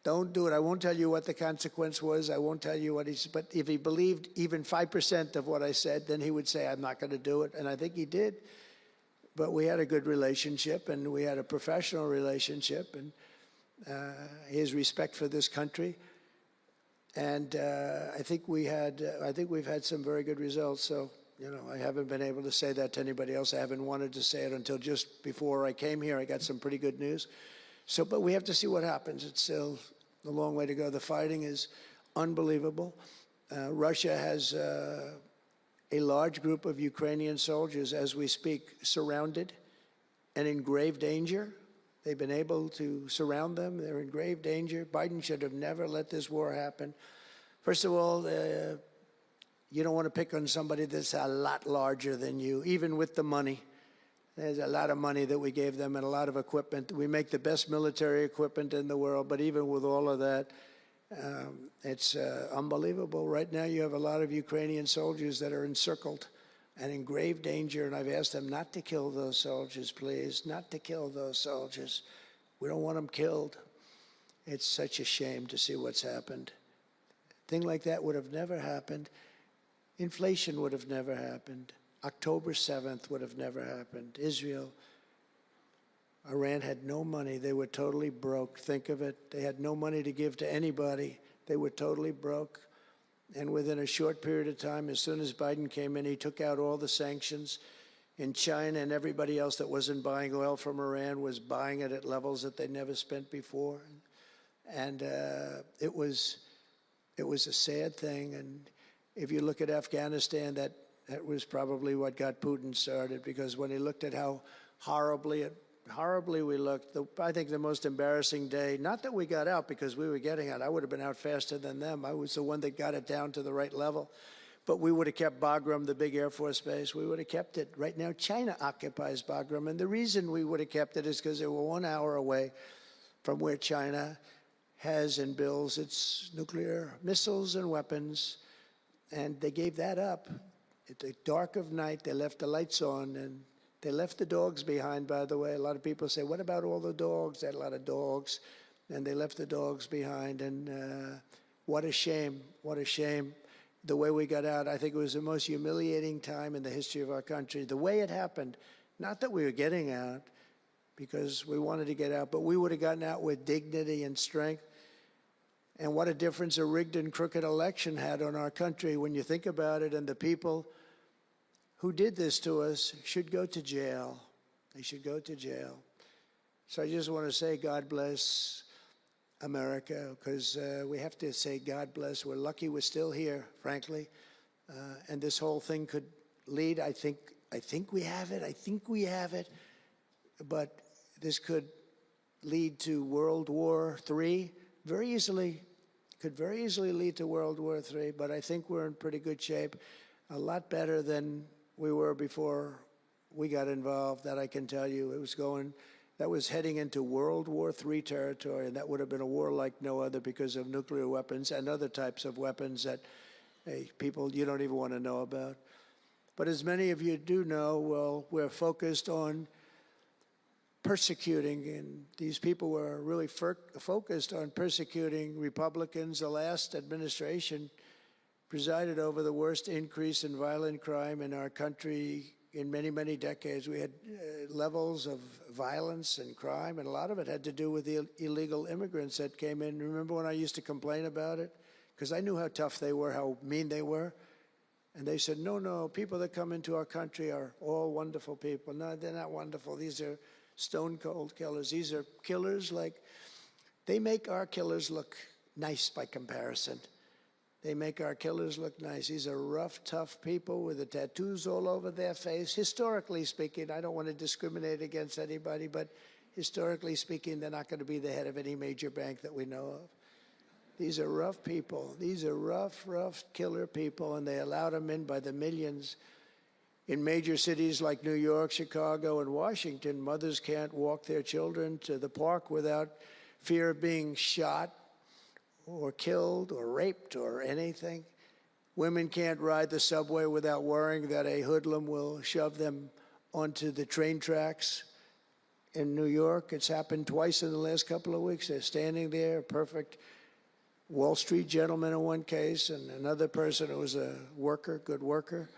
Don't do it. I won't tell you what the consequence was. I won't tell you what he said. But if he believed even 5% of what I said, then he would say, I'm not going to do it. And I think he did. But we had a good relationship, and we had a professional relationship, and his respect for this country. And I think we've had some very good results. So, you know, I haven't been able to say that to anybody else. I haven't wanted to say it until just before I came here. I got some pretty good news. So, but we have to see what happens. It's still a long way to go. The fighting is unbelievable. Russia has a large group of Ukrainian soldiers, as we speak, surrounded and in grave danger. They've been able to surround them. They're in grave danger. Biden should have never let this war happen. First of all, you don't want to pick on somebody that's a lot larger than you, even with the money. There's a lot of money that we gave them and a lot of equipment. We make the best military equipment in the world, but even with all of that, it's unbelievable. Right now, you have a lot of Ukrainian soldiers that are encircled and in grave danger, and I've asked them not to kill those soldiers, please, not to kill those soldiers. We don't want them killed. It's such a shame to see what's happened. A thing like that would have never happened. Inflation would have never happened. October 7th would have never happened. Israel, Iran had no money. They were totally broke. Think of it. They had no money to give to anybody. They were totally broke. And within a short period of time, as soon as Biden came in, he took out all the sanctions. In China and everybody else that wasn't buying oil from Iran was buying it at levels that they never spent before. And it was a sad thing. And if you look at Afghanistan, that was probably what got Putin started, because when he looked at how horribly we looked, I think the most embarrassing day, not that we got out because we were getting out. I would have been out faster than them. I was the one that got it down to the right level. But we would have kept Bagram, the big Air Force base. We would have kept it. Right now, China occupies Bagram. And the reason we would have kept it is because they were 1 hour away from where China has and builds its nuclear missiles and weapons. And they gave that up. At the dark of night, they left the lights on, and they left the dogs behind, by the way. A lot of people say, what about all the dogs? They had a lot of dogs, and they left the dogs behind. And what a shame, what a shame. The way we got out, I think it was the most humiliating time in the history of our country. The way it happened, not that we were getting out, because we wanted to get out, but we would have gotten out with dignity and strength. And what a difference a rigged and crooked election had on our country when you think about it. And the people who did this to us should go to jail. They should go to jail. So I just want to say God bless America, because we have to say God bless. We're lucky we're still here, frankly. And this whole thing could lead, I think we have it. I think we have it. But this could lead to World War III very easily. Could very easily lead to World War III, but I think we're in pretty good shape, a lot better than we were before we got involved, that I can tell you. That was heading into World War III territory, and that would have been a war like no other because of nuclear weapons and other types of weapons that people you don't even want to know about. But as many of you do know, well, we're focused on persecuting, and these people were really focused on persecuting Republicans. The last administration presided over the worst increase in violent crime in our country in many, many decades. We had levels of violence and crime, and a lot of it had to do with the illegal immigrants that came in. Remember when I used to complain about it? Because I knew how tough they were, how mean they were. And they said, no, people that come into our country are all wonderful people. No, they're not wonderful. These are stone-cold killers. These are killers like, they make our killers look nice by comparison. They make our killers look nice. These are rough, tough people with the tattoos all over their face. Historically speaking, I don't want to discriminate against anybody, but historically speaking, they're not going to be the head of any major bank that we know of. These are rough people. These are rough killer people, and they allowed them in by the millions. In major cities like New York, Chicago, and Washington, mothers can't walk their children to the park without fear of being shot or killed or raped or anything. Women can't ride the subway without worrying that a hoodlum will shove them onto the train tracks. In New York, it's happened twice in the last couple of weeks. They're standing there, a perfect Wall Street gentleman in one case, and another person who was a worker, good worker,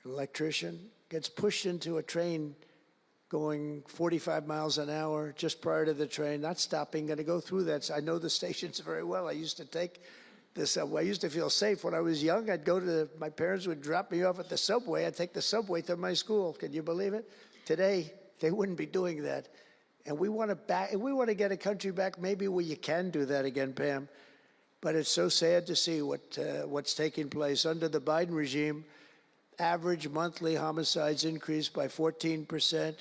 electrician, gets pushed into a train going 45 miles an hour just prior to the train, not stopping, going to go through that. So I know the stations very well. I used to take the subway. I used to feel safe. When I was young, I'd go to my parents would drop me off at the subway. I'd take the subway to my school. Can you believe it? Today, they wouldn't be doing that. And we want to get a country back maybe where you can do that again, Pam. But it's so sad to see what's taking place. Under the Biden regime, average monthly homicides increased by 14%.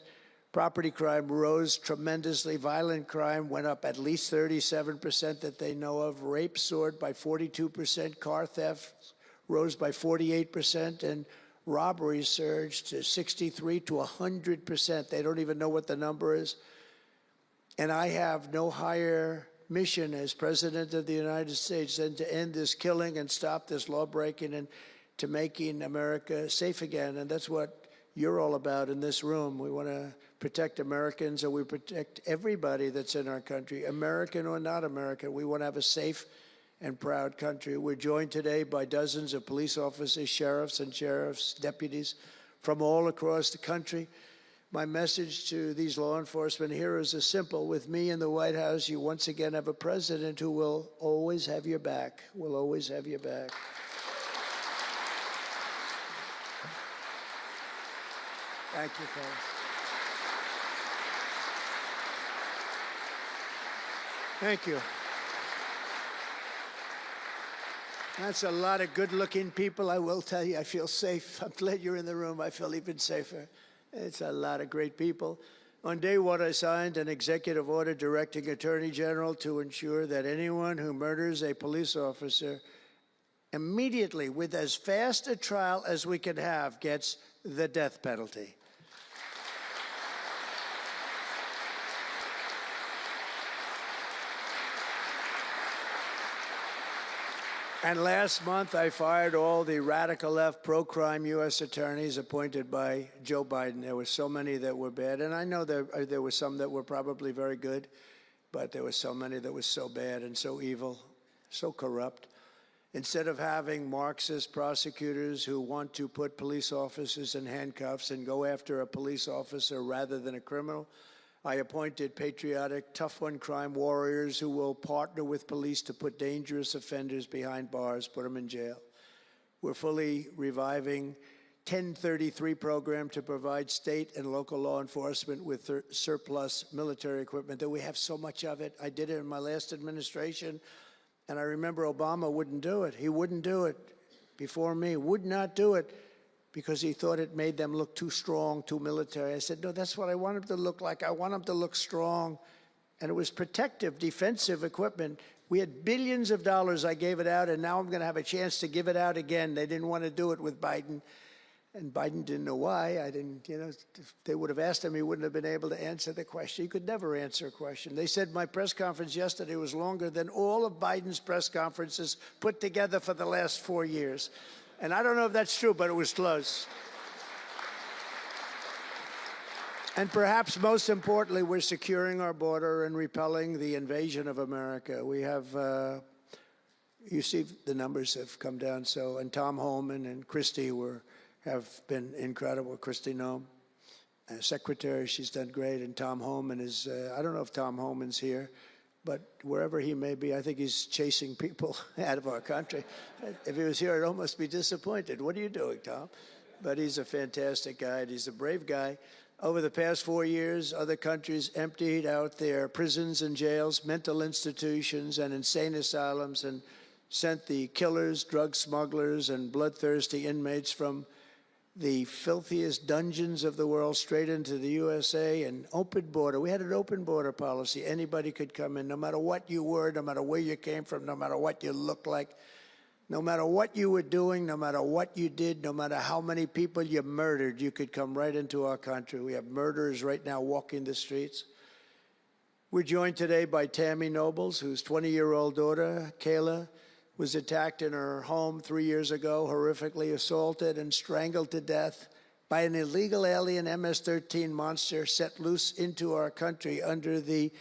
Property crime rose tremendously. Violent crime went up at least 37% that they know of. Rape soared by 42%. Car theft rose by 48%. And robberies surged to 63 to 100%. They don't even know what the number is. And I have no higher mission as President of the United States than to end this killing and stop this law-breaking and to making America safe again. And that's what you're all about in this room. We want to protect Americans, and we protect everybody that's in our country, American or not American. We want to have a safe and proud country. We're joined today by dozens of police officers, sheriffs and sheriff's deputies from all across the country. My message to these law enforcement heroes is simple. With me in the White House, you once again have a president who will always have your back, will always have your back. Thank you, Paul. Thank you. That's a lot of good-looking people. I will tell you, I feel safe. I'm glad you're in the room. I feel even safer. It's a lot of great people. On day one, I signed an executive order directing Attorney General to ensure that anyone who murders a police officer immediately, with as fast a trial as we can have, gets the death penalty. And last month, I fired all the radical left pro-crime U.S. attorneys appointed by Joe Biden. There were so many that were bad. And I know there were some that were probably very good, but there were so many that were so bad and so evil, so corrupt. Instead of having Marxist prosecutors who want to put police officers in handcuffs and go after a police officer rather than a criminal, I appointed patriotic, tough-on-crime warriors who will partner with police to put dangerous offenders behind bars, put them in jail. We're fully reviving 1033 program to provide state and local law enforcement with surplus military equipment, that we have so much of it. I did it in my last administration, and I remember Obama wouldn't do it. He wouldn't do it before me, would not do it, because he thought it made them look too strong, too military. I said, no, that's what I want them to look like. I want them to look strong. And it was protective, defensive equipment. We had billions of dollars. I gave it out, and now I'm going to have a chance to give it out again. They didn't want to do it with Biden, and Biden didn't know why. I didn't, if they would have asked him, he wouldn't have been able to answer the question. He could never answer a question. They said my press conference yesterday was longer than all of Biden's press conferences put together for the last 4 years. And I don't know if that's true, but it was close. And perhaps most importantly, we're securing our border and repelling the invasion of America. We have, you see the numbers have come down. And Tom Homan and Christie have been incredible, Christie Noem. secretary. She's done great. And Tom Homan is, I don't know if Tom Homan's here, but wherever he may be, I think he's chasing people out of our country. If he was here, I'd almost be disappointed. What are you doing, Tom? But he's a fantastic guy, and he's a brave guy. Over the past 4 years, other countries emptied out their prisons and jails, mental institutions, and insane asylums, and sent the killers, drug smugglers, and bloodthirsty inmates from the filthiest dungeons of the world straight into the USA. And open border. We had an open border policy. Anybody could come in, no matter what you were, no matter where you came from, no matter what you looked like, no matter what you were doing, no matter what you did, no matter how many people you murdered, you could come right into our country. We have murderers right now walking the streets. We're joined today by Tammy Nobles, whose 20-year-old daughter, Kayla, was attacked in her home 3 years ago, horrifically assaulted and strangled to death by an illegal alien MS-13 monster set loose into our country under the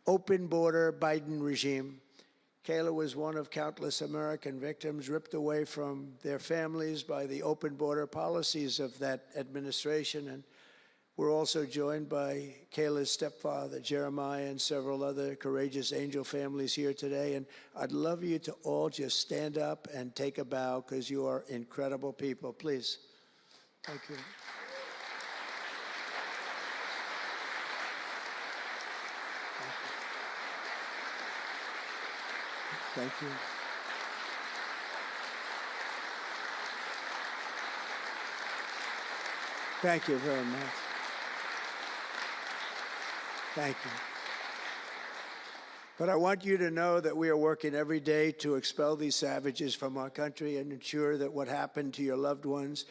open border Biden regime. Kayla was one of countless American victims ripped away from their families by the open border policies of that administration. And we're also joined by Kayla's stepfather, Jeremiah, and several other courageous angel families here today. And I'd love you to all just stand up and take a bow, because you are incredible people. Please. Thank you. Thank you. Thank you very much. Thank you. But I want you to know that we are working every day to expel these savages from our country and ensure that what happened to your loved ones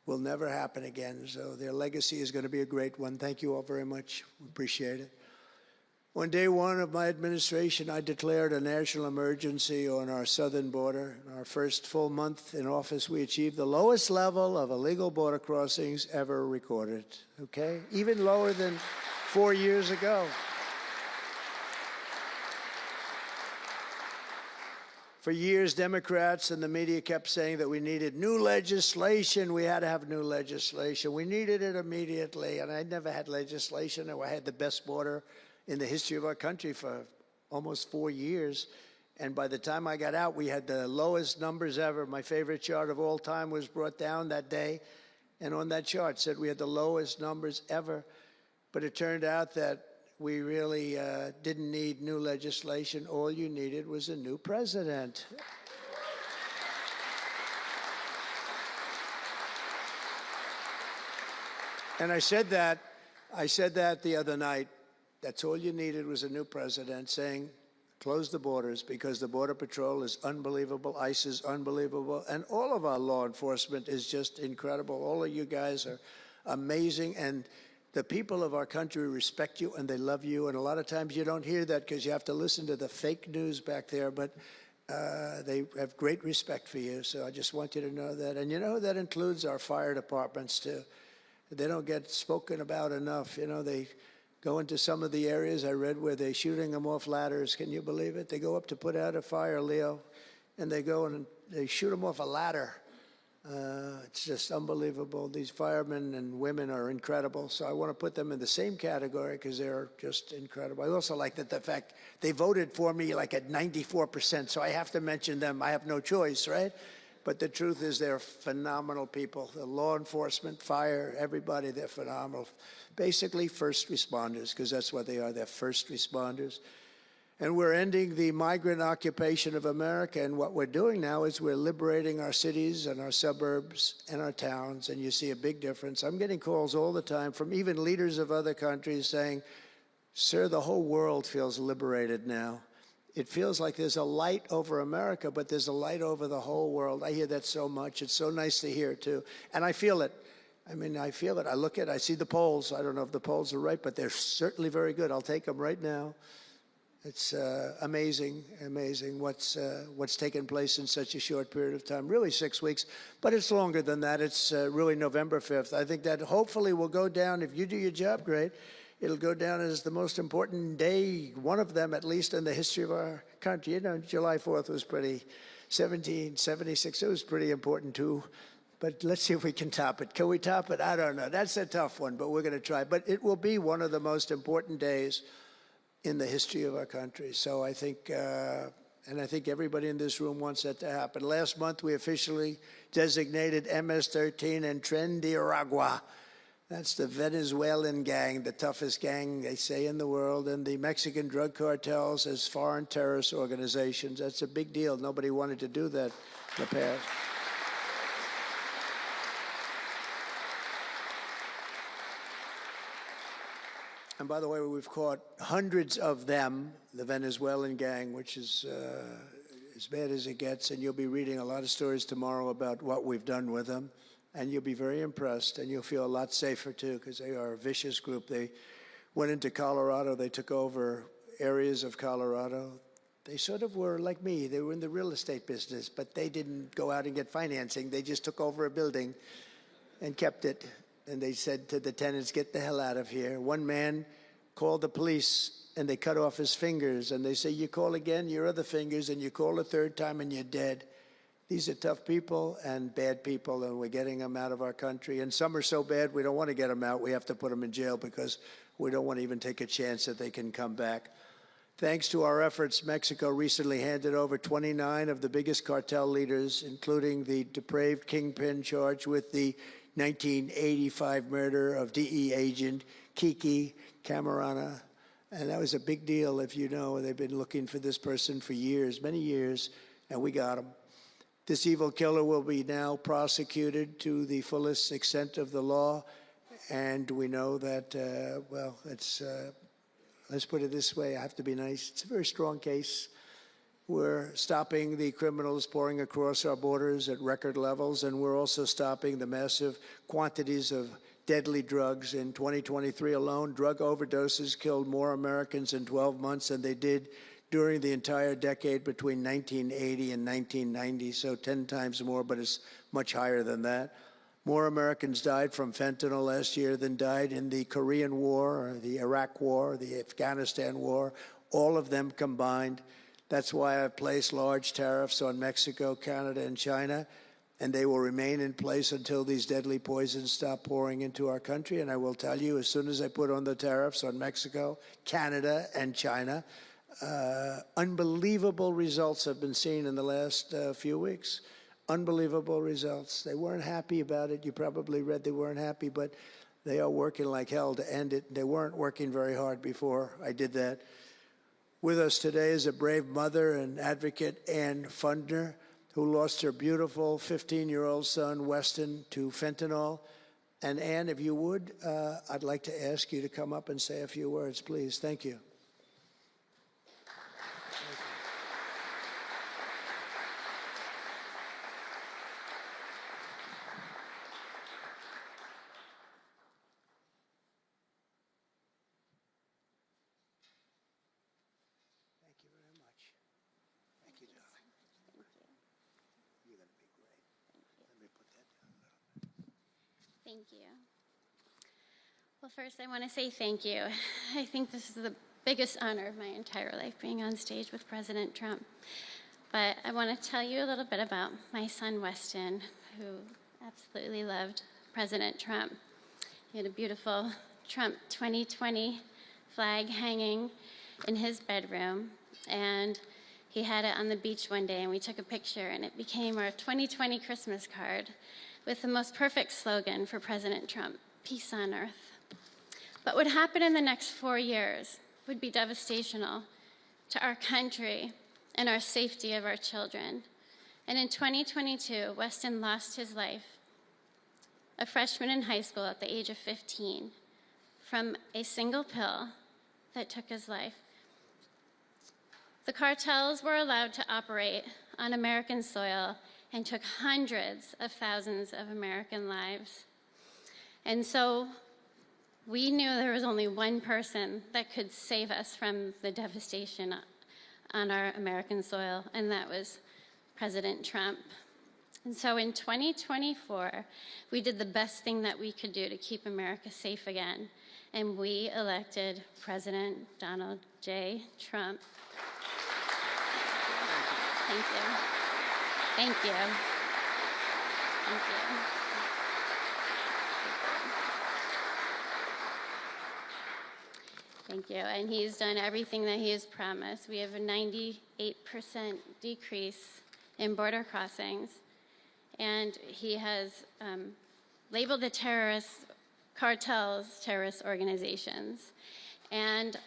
will never happen again. So their legacy is going to be a great one. Thank you all very much. We appreciate it. On day one of my administration, I declared a national emergency on our southern border. In our first full month in office, we achieved the lowest level of illegal border crossings ever recorded, okay? Even lower than 4 years ago. For years, Democrats and the media kept saying that we needed new legislation. We had to have new legislation. We needed it immediately, and I never had legislation. I had the best border in the history of our country for almost 4 years. And by the time I got out, we had the lowest numbers ever. My favorite chart of all time was brought down that day. And on that chart said we had the lowest numbers ever. But it turned out that we really didn't need new legislation. All you needed was a new president. And I said that the other night. That's all you needed was a new president saying, close the borders, because the Border Patrol is unbelievable, ICE is unbelievable, and all of our law enforcement is just incredible. All of you guys are amazing, and the people of our country respect you and they love you. And a lot of times you don't hear that because you have to listen to the fake news back there, but they have great respect for you. So I just want you to know that. And you know, that includes our fire departments too. They don't get spoken about enough. You know, they go into some of the areas I read where they're shooting them off ladders. Can you believe it? They go up to put out a fire, Leo, and they go and they shoot them off a ladder. It's just unbelievable. These firemen and women are incredible. So I want to put them in the same category because they're just incredible. I also like that the fact they voted for me like at 94%. So I have to mention them. I have no choice, right? But the truth is they're phenomenal people. The law enforcement, fire, everybody, they're phenomenal. Basically first responders, because that's what they are. They're first responders. And we're ending the migrant occupation of America. And what we're doing now is we're liberating our cities and our suburbs and our towns. And you see a big difference. I'm getting calls all the time from even leaders of other countries saying, sir, the whole world feels liberated now. It feels like there's a light over America, but there's a light over the whole world. I hear that so much. It's so nice to hear, too. And I feel it. I mean, I feel it. I look at it. I see the polls. I don't know if the polls are right, but they're certainly very good. I'll take them right now. It's amazing what's taken place in such a short period of time, really 6 weeks, but it's longer than that. It's really November 5th. I think that hopefully will go down, if you do your job great, it'll go down as the most important day, one of them at least in the history of our country. You know, July 4th was pretty, 1776, it was pretty important too. But let's see if we can top it. Can we top it? I don't know. That's a tough one, but we're going to try. But it will be one of the most important days in the history of our country. So I think, and I think everybody in this room wants that to happen. Last month, we officially designated MS-13 and Tren de Aragua. That's the Venezuelan gang, the toughest gang, they say, in the world, and the Mexican drug cartels as foreign terrorist organizations. That's a big deal. Nobody wanted to do that in the past. And by the way, we've caught hundreds of them, the Venezuelan gang, which is as bad as it gets. And you'll be reading a lot of stories tomorrow about what we've done with them. And you'll be very impressed, and you'll feel a lot safer, too, because they are a vicious group. They went into Colorado. They took over areas of Colorado. They sort of were like me. They were in the real estate business, but they didn't go out and get financing. They just took over a building and kept it. And they said to the tenants, get the hell out of here. One man called the police, and they cut off his fingers. And they say, you call again, your other fingers, and you call a third time, and you're dead. These are tough people and bad people, and we're getting them out of our country. And some are so bad, we don't want to get them out. We have to put them in jail because we don't want to even take a chance that they can come back. Thanks to our efforts, Mexico recently handed over 29 of the biggest cartel leaders, including the depraved kingpin charged with the 1985 murder of DE agent Kiki Camarena. And that was a big deal, if you know. They've been looking for this person for years, many years, and we got him. This evil killer will be now prosecuted to the fullest extent of the law. And we know that, well, it's, let's put it this way, I have to be nice. It's a very strong case. We're stopping the criminals pouring across our borders at record levels, and we're also stopping the massive quantities of deadly drugs. In 2023 alone, drug overdoses killed more Americans in 12 months than they did during the entire decade between 1980 and 1990, so 10 times more, but it's much higher than that. More Americans died from fentanyl last year than died in the Korean War, or the Iraq War, the Afghanistan War, all of them combined. That's why I've placed large tariffs on Mexico, Canada, and China, and they will remain in place until these deadly poisons stop pouring into our country. And I will tell you, as soon as I put on the tariffs on Mexico, Canada, and China, unbelievable results have been seen in the last few weeks. Unbelievable results. They weren't happy about it. You probably read they weren't happy, but they are working like hell to end it. They weren't working very hard before I did that. With us today is a brave mother and advocate, Ann Fundner, who lost her beautiful 15-year-old son, Weston, to fentanyl. And Ann, if you would, I'd like to ask you to come up and say a few words, please. Thank you. Thank you. Well, first I want to say thank you. I think this is the biggest honor of my entire life, being on stage with President Trump. But I want to tell you a little bit about my son, Weston, who absolutely loved President Trump. He had a beautiful Trump 2020 flag hanging in his bedroom, and he had it on the beach one day, and we took a picture, and it became our 2020 Christmas card with the most perfect slogan for President Trump, peace on earth. But what happened in the next 4 years would be devastational to our country and our safety of our children. And in 2022, Weston lost his life, a freshman in high school at the age of 15, from a single pill that took his life. The cartels were allowed to operate on American soil and took hundreds of thousands of American lives. And so we knew there was only one person that could save us from the devastation on our American soil, and that was President Trump. And so in 2024, we did the best thing that we could do to keep America safe again, and we elected President Donald J. Trump. Thank you. Thank you. Thank you. Thank you. And he's done everything that he has promised. We have a 98% decrease in border crossings. And he has labeled the terrorist cartels terrorist organizations. And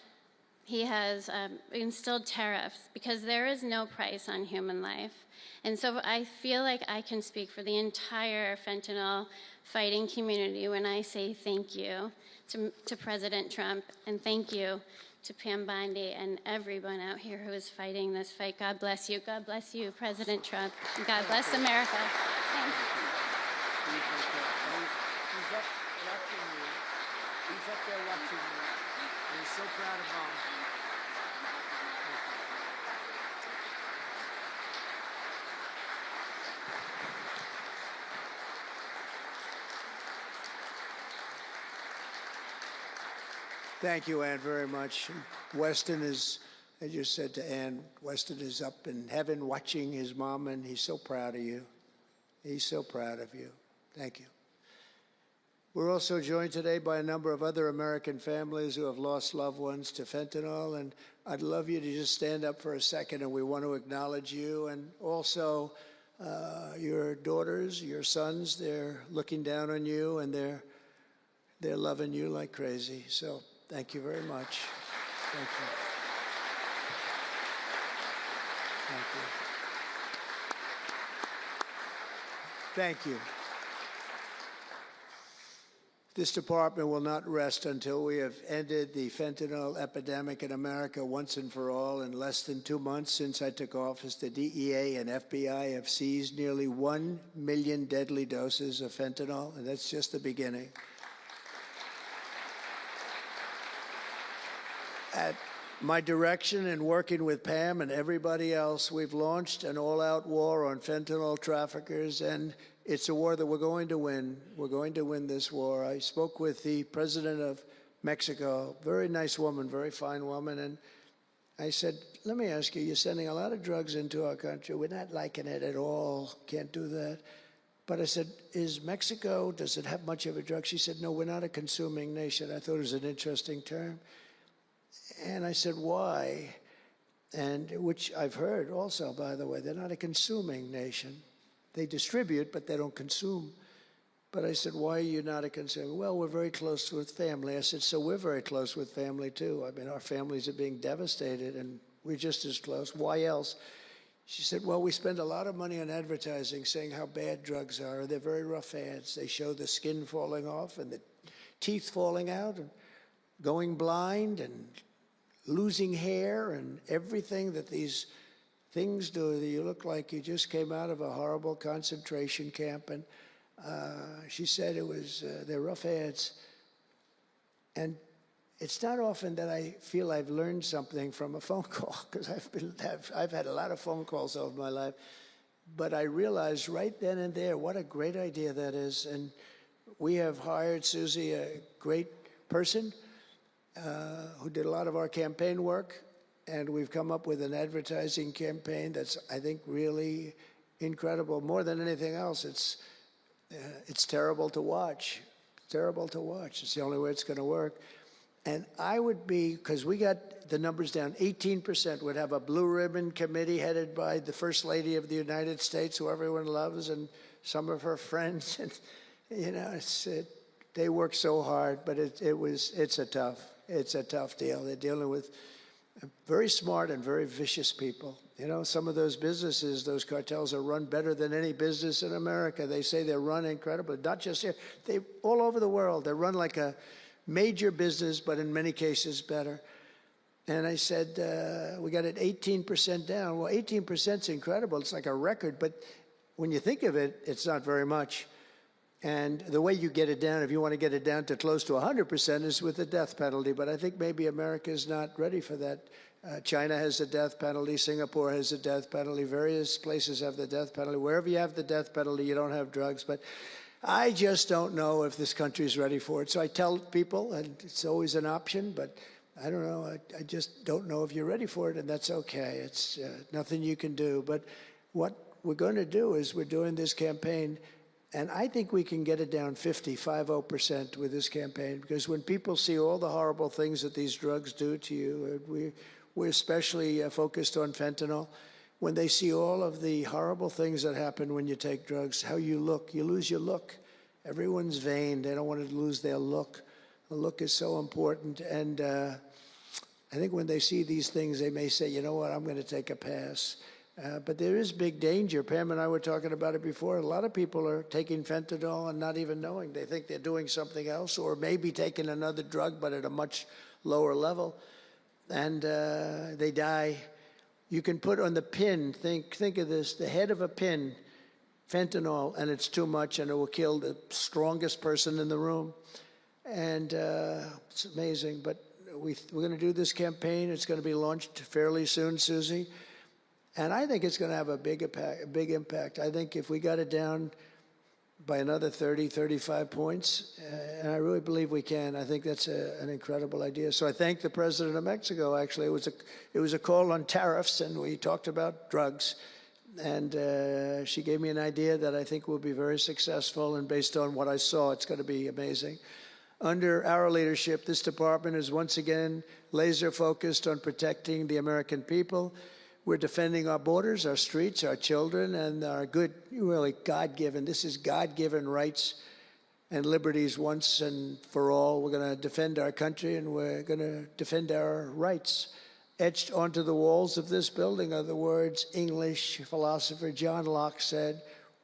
he has instilled tariffs because there is no price on human life. And so I feel like I can speak for the entire fentanyl fighting community when I say thank you to President Trump, and thank you to Pam Bondi and everyone out here who is fighting this fight. God bless you. God bless you, President Trump. And God bless America. Thank you. He's up watching you. He's up there watching you. And he's so proud of Mom. Thank you, Ann, very much. Weston is, I just said to Ann, Weston is up in heaven watching his mom, and he's so proud of you. He's so proud of you. Thank you. We're also joined today by a number of other American families who have lost loved ones to fentanyl, and I'd love you to just stand up for a second, and we want to acknowledge you, and also your daughters, your sons. They're looking down on you, and they're loving you like crazy. So thank you very much. Thank you. Thank you. Thank you. This department will not rest until we have ended the fentanyl epidemic in America once and for all. In less than 2 months since I took office, the DEA and FBI have seized nearly 1 million deadly doses of fentanyl, and that's just the beginning. At my direction and working with Pam and everybody else, we've launched an all-out war on fentanyl traffickers, and it's a war that we're going to win. We're going to win this war. I spoke with the president of Mexico, very nice woman, very fine woman, and I said, let me ask you, you're sending a lot of drugs into our country. We're not liking it at all. Can't do that. But I said, is Mexico, does it have much of a drug? She said, no, we're not a consuming nation. I thought it was an interesting term. And I said, why? And which I've heard also, by the way, they're not a consuming nation. They distribute, but they don't consume. But I said, why are you not a consumer? Well, we're very close with family. I said, so we're very close with family, too. I mean, our families are being devastated, and we're just as close. Why else? She said, well, we spend a lot of money on advertising saying how bad drugs are. They're very rough ads. They show the skin falling off and the teeth falling out and going blind and losing hair and everything that these things do. You look like you just came out of a horrible concentration camp. And she said it was, they're rough ads. And it's not often that I feel I've learned something from a phone call, because I've had a lot of phone calls over my life. But I realized right then and there what a great idea that is. And we have hired Susie, a great person, who did a lot of our campaign work, and we've come up with an advertising campaign that's, I think, really incredible. More than anything else, it's terrible to watch. Terrible to watch. It's the only way it's going to work. And I would be, because we got the numbers down, 18% would have a blue ribbon committee headed by the First Lady of the United States, who everyone loves, and some of her friends. And, you know, they work so hard, but it's a tough deal. They're dealing with very smart and very vicious people. You know, some of those businesses, those cartels are run better than any business in America. They say they're run incredibly, not just here, all over the world. They're run like a major business, but in many cases better. And I said, we got it 18% down. Well, 18% is incredible. It's like a record, but when you think of it, it's not very much. And the way you get it down, if you want to get it down to close to 100%, is with the death penalty. But I think maybe America is not ready for that. China has a death penalty. Singapore has a death penalty. Various places have the death penalty. Wherever you have the death penalty, you don't have drugs. But I just don't know if this country is ready for it. So I tell people, and it's always an option, but I don't know. I just don't know if you're ready for it, and that's okay. It's nothing you can do. But what we're going to do is we're doing this campaign And I think we can get it down 50% with this campaign, because when people see all the horrible things that these drugs do to you, we're especially focused on fentanyl. When they see all of the horrible things that happen when you take drugs, how you look, you lose your look. Everyone's vain. They don't want to lose their look. The look is so important. And I think when they see these things, they may say, you know what, I'm going to take a pass. But there is big danger. Pam and I were talking about it before. A lot of people are taking fentanyl and not even knowing. They think they're doing something else, or maybe taking another drug, but at a much lower level. And they die. You can put on the pin, think of this, the head of a pin, fentanyl, and it's too much, and it will kill the strongest person in the room. And it's amazing. But we're going to do this campaign. It's going to be launched fairly soon, Susie. And I think it's going to have a big impact. I think if we got it down by another 30, 35 points, and I really believe we can, I think that's an incredible idea. So I thank the President of Mexico, actually. It was a call on tariffs, and we talked about drugs. And she gave me an idea that I think will be very successful, and based on what I saw, it's going to be amazing. Under our leadership, this department is once again laser focused on protecting the American people. We're defending our borders, our streets, our children, and our good, really God-given, this is God-given rights and liberties once and for all. We're going to defend our country, and we're going to defend our rights. Etched onto the walls of this building are the words English philosopher John Locke said,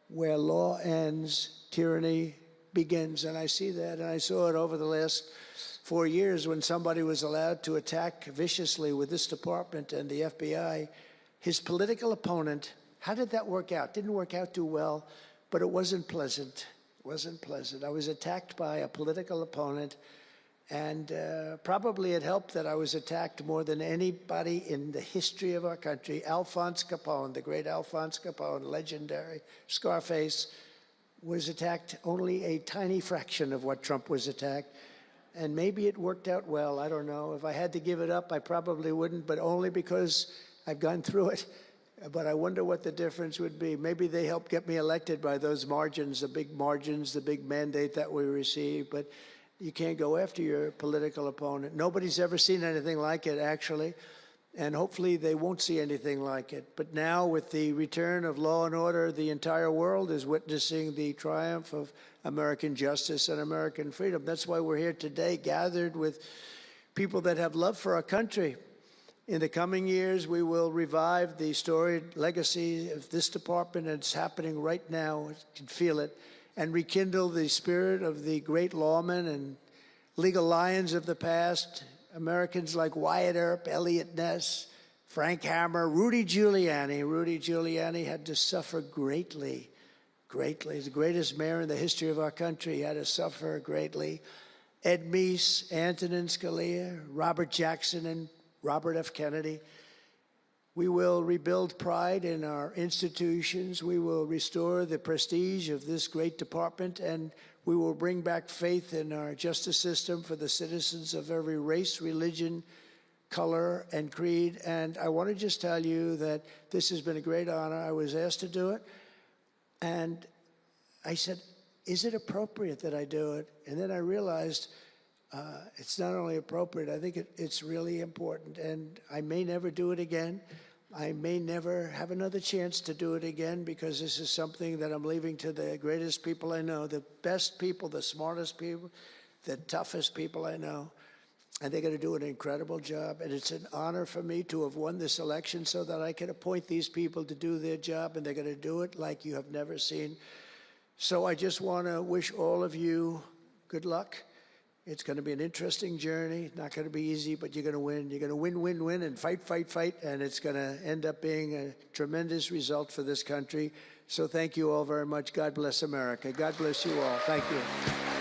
"Where law ends, tyranny begins." And I see that, and I saw it over the last 4 years when somebody was allowed to attack viciously with this department and the FBI his political opponent. How did that work out? Didn't work out too well, but it wasn't pleasant. It wasn't pleasant. I was attacked by a political opponent, and probably it helped that I was attacked more than anybody in the history of our country. Alphonse Capone, the great Alphonse Capone, legendary, Scarface, was attacked only a tiny fraction of what Trump was attacked. And maybe it worked out well, I don't know. If I had to give it up, I probably wouldn't, but only because I've gone through it. But I wonder what the difference would be. Maybe they helped get me elected by those margins, the big mandate that we received. But you can't go after your political opponent. Nobody's ever seen anything like it, actually. And hopefully they won't see anything like it. But now, with the return of law and order, the entire world is witnessing the triumph of American justice and American freedom. That's why we're here today, gathered with people that have love for our country. In the coming years, we will revive the storied legacy of this department, and it's happening right now. You can feel it. And rekindle the spirit of the great lawmen and legal lions of the past, Americans like Wyatt Earp, Eliot Ness, Frank Hammer, Rudy Giuliani. Rudy Giuliani had to suffer greatly, greatly. He's the greatest mayor in the history of our country. He had to suffer greatly. Ed Meese, Antonin Scalia, Robert Jackson, and Robert F. Kennedy. We will rebuild pride in our institutions. We will restore the prestige of this great department, and we will bring back faith in our justice system for the citizens of every race, religion, color, and creed. And I want to just tell you that this has been a great honor. I was asked to do it, and I said, is it appropriate that I do it? And then I realized it's not only appropriate, I think it's really important. And I may never do it again. I may never have another chance to do it again, because this is something that I'm leaving to the greatest people I know, the best people, the smartest people, the toughest people I know. And they're going to do an incredible job. And it's an honor for me to have won this election so that I can appoint these people to do their job, and they're going to do it like you have never seen. So I just want to wish all of you good luck. It's going to be an interesting journey. Not going to be easy, but you're going to win. You're going to win, win, win, and fight, fight, fight. And it's going to end up being a tremendous result for this country. So thank you all very much. God bless America. God bless you all. Thank you.